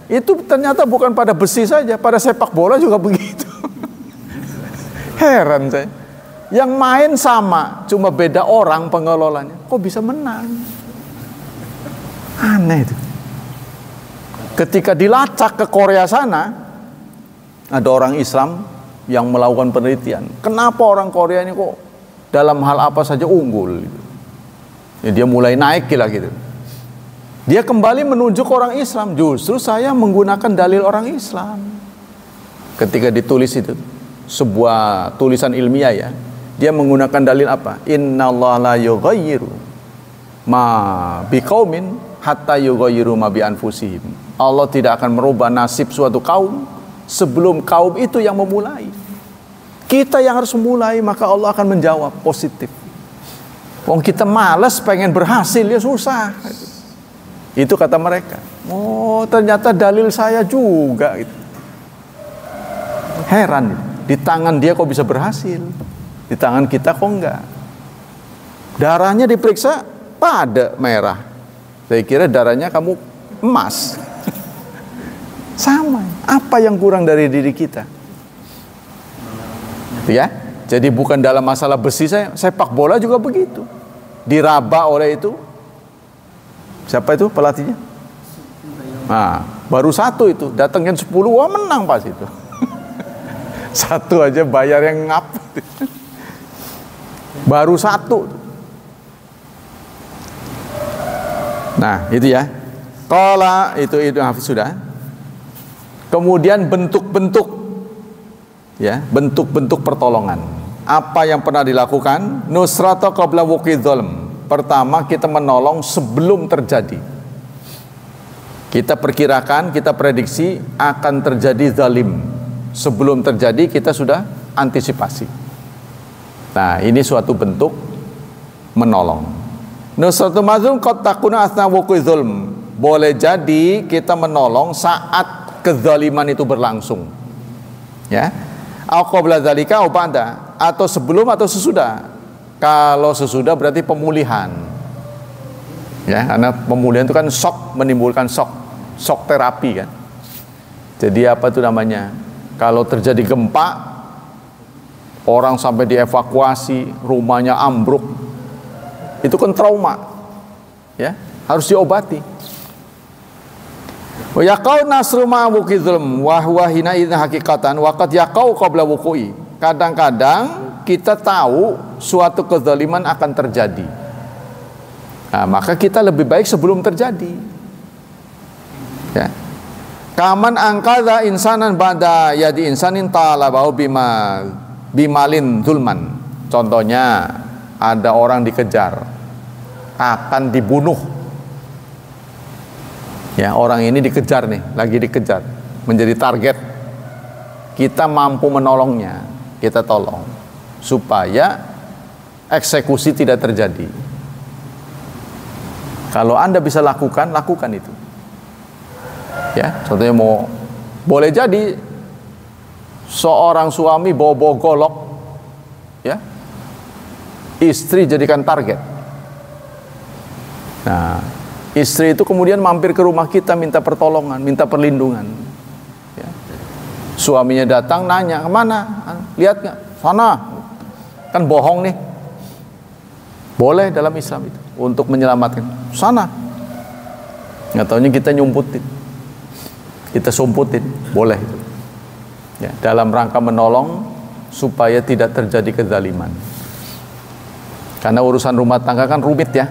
Itu ternyata bukan pada besi saja, pada sepak bola juga begitu. Heran saya. Yang main sama, cuma beda orang pengelolanya. Kok bisa menang? Aneh itu. Ketika dilacak ke Korea sana, ada orang Islam yang melakukan penelitian. Kenapa orang Korea ini kok dalam hal apa saja unggul? Ya, dia mulai naik gila gitu. Dia kembali menunjuk orang Islam. Justru saya menggunakan dalil orang Islam. Ketika ditulis itu, sebuah tulisan ilmiah ya. Dia menggunakan dalil apa? Innallaha la yughayyiru ma biqaumin hatta yughayyiru ma bi anfusihim. Allah tidak akan merubah nasib suatu kaum sebelum kaum itu yang memulai. Kita yang harus memulai, maka Allah akan menjawab positif. Wong kita malas pengen berhasil, ya susah. Itu kata mereka. Oh, ternyata dalil saya juga gitu. Heran, di tangan dia kok bisa berhasil, di tangan kita kok enggak. Darahnya diperiksa pada merah, Saya kira darahnya kamu emas. Sama. Apa yang kurang dari diri kita? Ya. Jadi bukan dalam masalah besi, saya sepak bola juga begitu. Diraba oleh itu. Siapa itu pelatihnya? Nah, baru satu itu, datangin 10, wah menang pas itu. Satu aja bayar yang ngap. Baru satu. Nah, itu ya. Qala itu Hafiz sudah. Kemudian bentuk-bentuk, ya, bentuk-bentuk pertolongan. Apa yang pernah dilakukan? Nusrata qabla wuqi dzulm. Pertama, kita menolong sebelum terjadi. Kita perkirakan, kita prediksi akan terjadi zalim. Sebelum terjadi kita sudah antisipasi. Nah, ini suatu bentuk menolong. Nusratul mazlum qad takuna asna wuqi dzulm. Boleh jadi kita menolong saat kezaliman itu berlangsung. Ya. Au qabla dzalika au ba'da, atau sebelum atau sesudah. Kalau sesudah berarti pemulihan. Ya, karena pemulihan itu kan shock, menimbulkan shock terapi kan. Jadi apa itu namanya? Kalau terjadi gempa, orang sampai dievakuasi, rumahnya ambruk, itu kan trauma, ya, harus diobati. Wa yaqau nasru ma wuqi dzulm wa huwa hina idzin haqiqatan wa qad yaqau qabla wuqu'i. Kadang-kadang kita tahu suatu kezaliman akan terjadi. Nah, maka kita lebih baik sebelum terjadi. Ya. Kaman angkadha insanan ba'da yadi insanin talabahu bimalin zulman. Contohnya ada orang dikejar, akan dibunuh. Ya, orang ini dikejar nih, lagi dikejar, menjadi target. Kita mampu menolongnya, kita tolong supaya eksekusi tidak terjadi. Kalau Anda bisa lakukan itu. Ya, contohnya boleh jadi seorang suami bawa golok, ya, istri jadikan target. Nah, istri itu kemudian mampir ke rumah kita minta pertolongan, minta perlindungan. Ya. Suaminya datang nanya, kemana? Lihat nggak? Sana. Kan bohong nih. Boleh dalam Islam itu untuk menyelamatkan. Sana. Nggak taunya kita nyumputin, kita sumputin, boleh. Ya, dalam rangka menolong supaya tidak terjadi kezaliman. Karena urusan rumah tangga kan rumit ya.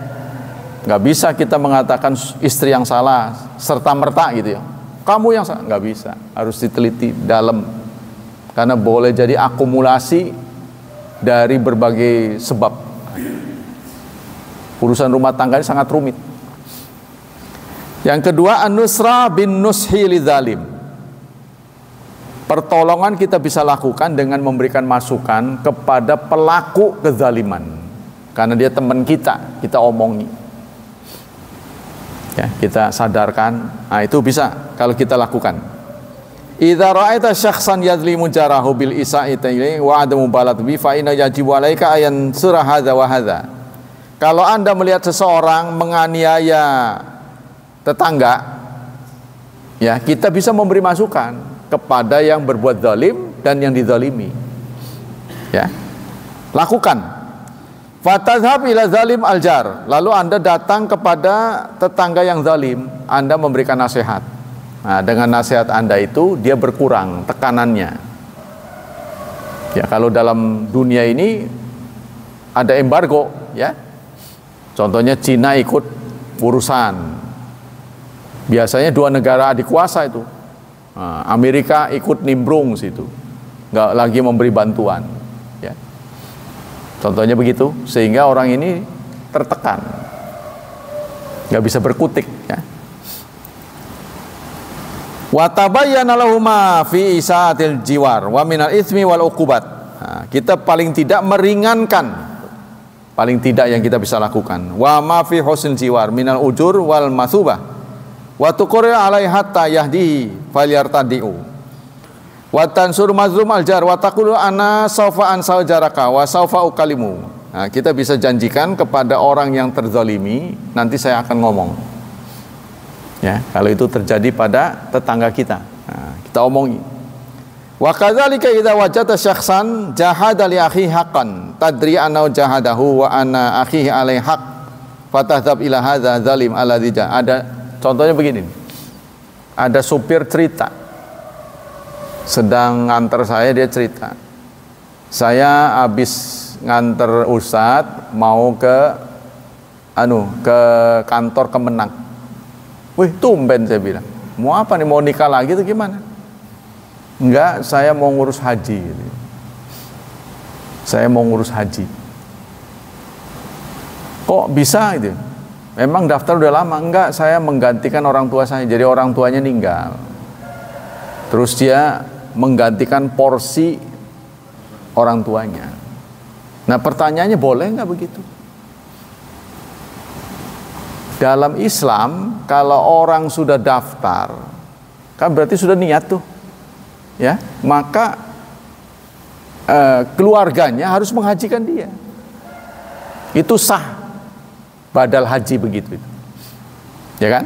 Nggak bisa kita mengatakan istri yang salah serta merta gitu ya. Kamu yang salah, nggak bisa. Harus diteliti dalam. Karena boleh jadi akumulasi dari berbagai sebab. Urusan rumah tangga ini sangat rumit. Yang kedua, an-nusra bin nushi lidzalim. Pertolongan kita bisa lakukan dengan memberikan masukan kepada pelaku kezaliman. Karena dia teman kita, kita omongi. Ya, kita sadarkan. Nah, itu bisa kalau kita lakukan. Idza ra'aita syakhsan yadlimu jarahu bil isa'ati wa adamu balat bi fa inna yajibu 'alaika ayan surah hadza wa hadza. Kalau Anda melihat seseorang menganiaya tetangga, ya, kita bisa memberi masukan kepada yang berbuat zalim dan yang dizalimi. Ya. Lakukan. Fatadhhab ila zalim aljar. Lalu Anda datang kepada tetangga yang zalim, Anda memberikan nasihat. Nah, dengan nasihat Anda itu dia berkurang tekanannya. Ya, kalau dalam dunia ini ada embargo, ya. Contohnya Cina ikut urusan. Biasanya dua negara adik kuasa itu. Nah, Amerika ikut nimbrung situ, nggak lagi memberi bantuan. Ya. Contohnya begitu, sehingga orang ini tertekan, nggak bisa berkutik. Ya. Wa tabayyana lahuma fi isaatil jiwar wa minal itsmi wal uqubat. Nah, kita paling tidak meringankan, paling tidak yang kita bisa lakukan. Wa ma fi husnil jiwar minal ujur wal masubah. Wa tuqri alai hatta yahdihi falyartadiu. Wa tansur mazlum aljar wa taqulu ana saufa ansal jaraka wa saufa ukalimu. Nah, kita bisa janjikan kepada orang yang terzalimi, nanti saya akan ngomong. Ya, kalau itu terjadi pada tetangga kita, nah, kita omongi. Wa kadzalika idza wajadta syakhsan jahada li akhi haqqan tadri annahu jahadahu wa anna akhihi alaihi haqq fatadhab ila hadza zalim alladzi ada. Contohnya begini. Ada supir cerita. Sedang nganter saya, dia cerita. Saya habis nganter Ustadz mau ke kantor Kemenang. Wih, tumben, saya bilang. Mau apa nih, mau nikah lagi tuh gimana? Enggak, saya mau ngurus haji gitu. Saya mau ngurus haji. Kok bisa gitu? Memang daftar udah lama. Enggak, saya menggantikan orang tua saya. Jadi orang tuanya meninggal. Terus dia menggantikan porsi orang tuanya. Nah, pertanyaannya, boleh nggak begitu? Dalam Islam, kalau orang sudah daftar, kan berarti sudah niat tuh, ya. Maka keluarganya harus menghajikan dia. Itu sah, badal haji begitu, ya kan?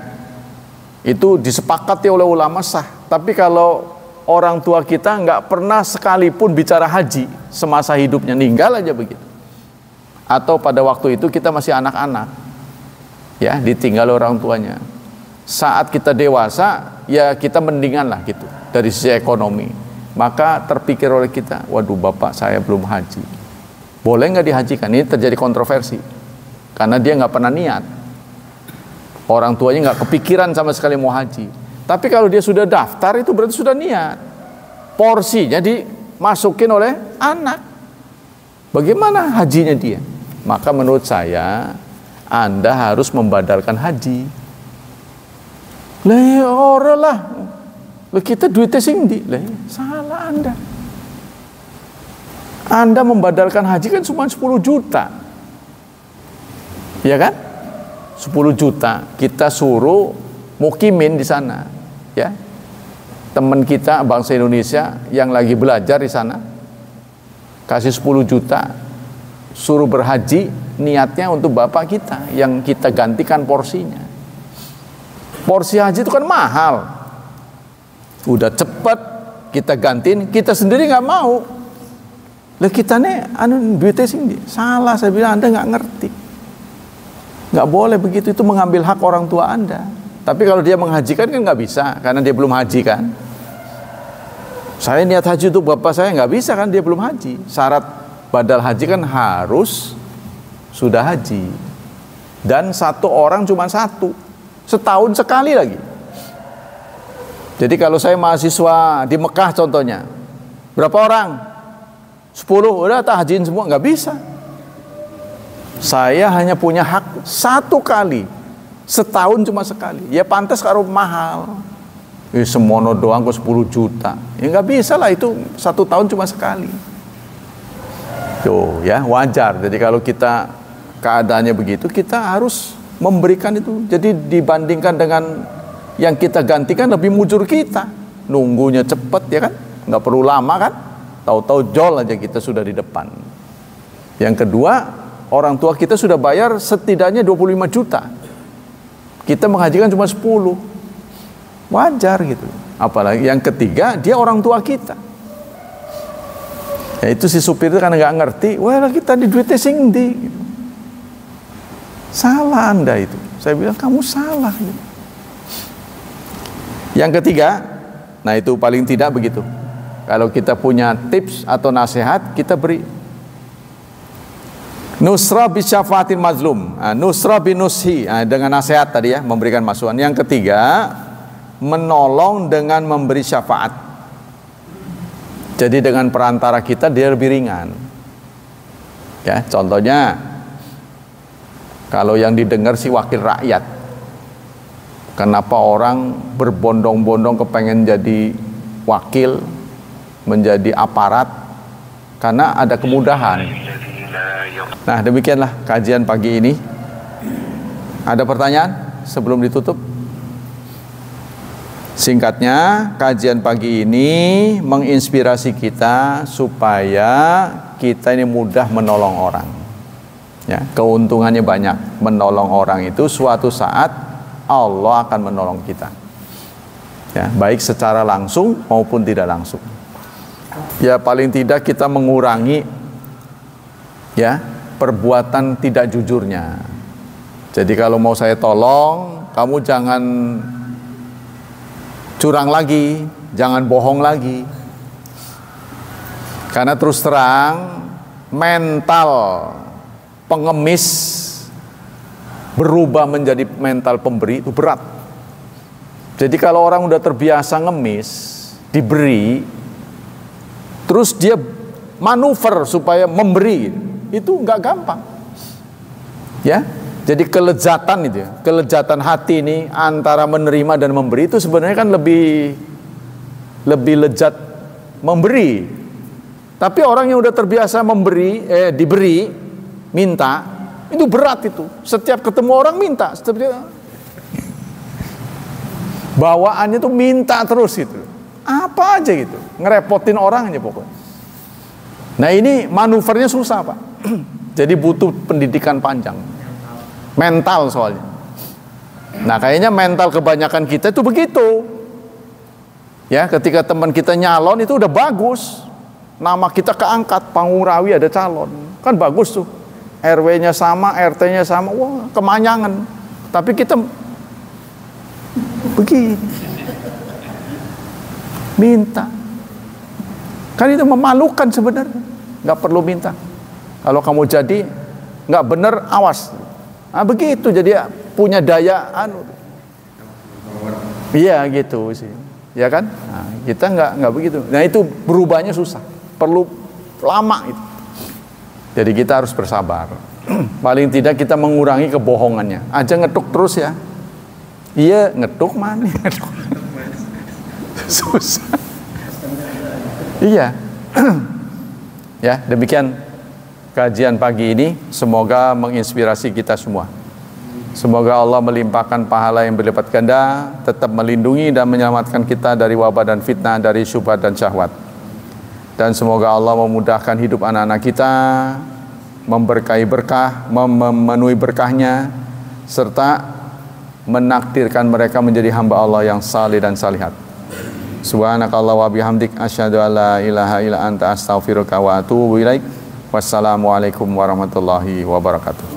Itu disepakati oleh ulama sah. Tapi kalau orang tua kita nggak pernah sekalipun bicara haji semasa hidupnya, ninggal aja begitu. Atau pada waktu itu kita masih anak-anak. Ya, ditinggal orang tuanya. Saat kita dewasa, ya kita mendingan lah gitu dari sisi ekonomi. Maka terpikir oleh kita, waduh, bapak saya belum haji, boleh nggak dihajikan? Ini terjadi kontroversi karena dia nggak pernah niat. Orang tuanya nggak kepikiran sama sekali mau haji. Tapi kalau dia sudah daftar, itu berarti sudah niat. Porsinya dimasukin oleh anak. Bagaimana hajinya dia? Maka menurut saya, Anda harus membadalkan haji. Lah ora lah. Lah kita duitnya sing ndi? Lah salah Anda. Anda membadalkan haji kan cuma 10 juta. Ya kan? 10 juta kita suruh mukimin di sana, ya. Teman kita bangsa Indonesia yang lagi belajar di sana, kasih 10 juta, suruh berhaji, niatnya untuk bapak kita yang kita gantikan porsinya. Porsi haji itu kan mahal, udah cepet kita gantiin, kita sendiri nggak mau. Lah kita nih duitnya sih salah. Saya bilang Anda nggak ngerti, nggak boleh begitu, itu mengambil hak orang tua Anda. Tapi kalau dia menghajikan kan nggak bisa, karena dia belum haji kan. Saya niat haji untuk bapak saya, nggak bisa kan, dia belum haji. Syarat badal haji kan harus sudah haji. Dan satu orang cuma satu, setahun sekali lagi. Jadi kalau saya mahasiswa di Mekah contohnya, berapa orang? 10, udah tak hajiin semua, nggak bisa. Saya hanya punya hak satu kali, setahun cuma sekali. Ya pantas karo mahal. Semono doang kok 10 juta. Ya nggak bisa lah, itu satu tahun cuma sekali. Tuh ya, wajar. Jadi kalau kita keadaannya begitu, kita harus memberikan itu. Jadi dibandingkan dengan yang kita gantikan, lebih mujur kita. Nunggunya cepet ya kan, nggak perlu lama kan. Tahu-tahu jol aja kita sudah di depan. Yang kedua, orang tua kita sudah bayar setidaknya 25 juta. Kita menghajikan cuma 10. Wajar gitu. Apalagi yang ketiga, dia orang tua kita. Ya itu si supir itu karena nggak ngerti, wah kita di duitnya sing ndi. Gitu. Salah Anda itu. Saya bilang kamu salah. Gitu. Yang ketiga, nah itu paling tidak begitu. Kalau kita punya tips atau nasihat, kita beri. Nusra bi syafaatin mazlum, nusra bi nushi, dengan nasihat tadi ya, memberikan masukan. Yang ketiga, menolong dengan memberi syafaat. Jadi dengan perantara kita dia lebih ringan. Ya, contohnya kalau yang didengar si wakil rakyat. Kenapa orang berbondong-bondong kepengen jadi wakil, menjadi aparat? Karena ada kemudahan. Nah, demikianlah kajian pagi ini. Ada pertanyaan sebelum ditutup? Singkatnya, kajian pagi ini menginspirasi kita supaya kita ini mudah menolong orang. Ya, keuntungannya banyak. Menolong orang itu suatu saat Allah akan menolong kita. Ya, baik secara langsung maupun tidak langsung. Ya, paling tidak kita mengurangi ya perbuatan tidak jujurnya. Jadi kalau mau saya tolong, kamu jangan curang lagi, jangan bohong lagi. Karena terus terang mental pengemis berubah menjadi mental pemberi itu berat. Jadi kalau orang udah terbiasa ngemis, diberi, terus dia manuver supaya memberi, itu nggak gampang. Ya, jadi kelezatan itu, ya, kelezatan hati ini antara menerima dan memberi itu sebenarnya kan lebih lezat memberi. Tapi orang yang udah terbiasa memberi, diberi, minta, itu berat itu. Setiap ketemu orang minta, bawaannya tuh minta terus gitu. Apa aja gitu, ngerepotin orang aja pokoknya. Nah ini manuvernya susah Pak. Jadi butuh pendidikan panjang. Mental soalnya. Nah kayaknya mental kebanyakan kita itu begitu. Ya, ketika teman kita nyalon itu udah bagus. Nama kita keangkat, Pangurawi ada calon. Kan bagus tuh. RW-nya sama, RT-nya sama. Wah, kemanyangan. Tapi kita begini. Minta. Kan itu memalukan sebenarnya. Nggak perlu minta. Kalau kamu jadi nggak bener, awas. Nah begitu, jadi punya daya iya gitu sih, ya kan? Nah, kita nggak begitu. Nah itu berubahnya susah, perlu lama itu. Jadi kita harus bersabar. Paling tidak kita mengurangi kebohongannya. Aja ngetuk terus ya. Iya ngetuk mana? Susah. Iya. Ya demikian kajian pagi ini, semoga menginspirasi kita semua. Semoga Allah melimpahkan pahala yang berlipat ganda, tetap melindungi dan menyelamatkan kita dari wabah dan fitnah, dari syubhat dan syahwat. Dan semoga Allah memudahkan hidup anak-anak kita, memberkahi berkah, memenuhi berkahnya, serta menakdirkan mereka menjadi hamba Allah yang saleh dan salihat. Subhanakallah wa bihamdik, asyhadu an la ilaha illa anta, astaghfiruka wa atubu ilaik. Wassalamualaikum warahmatullahi wabarakatuh.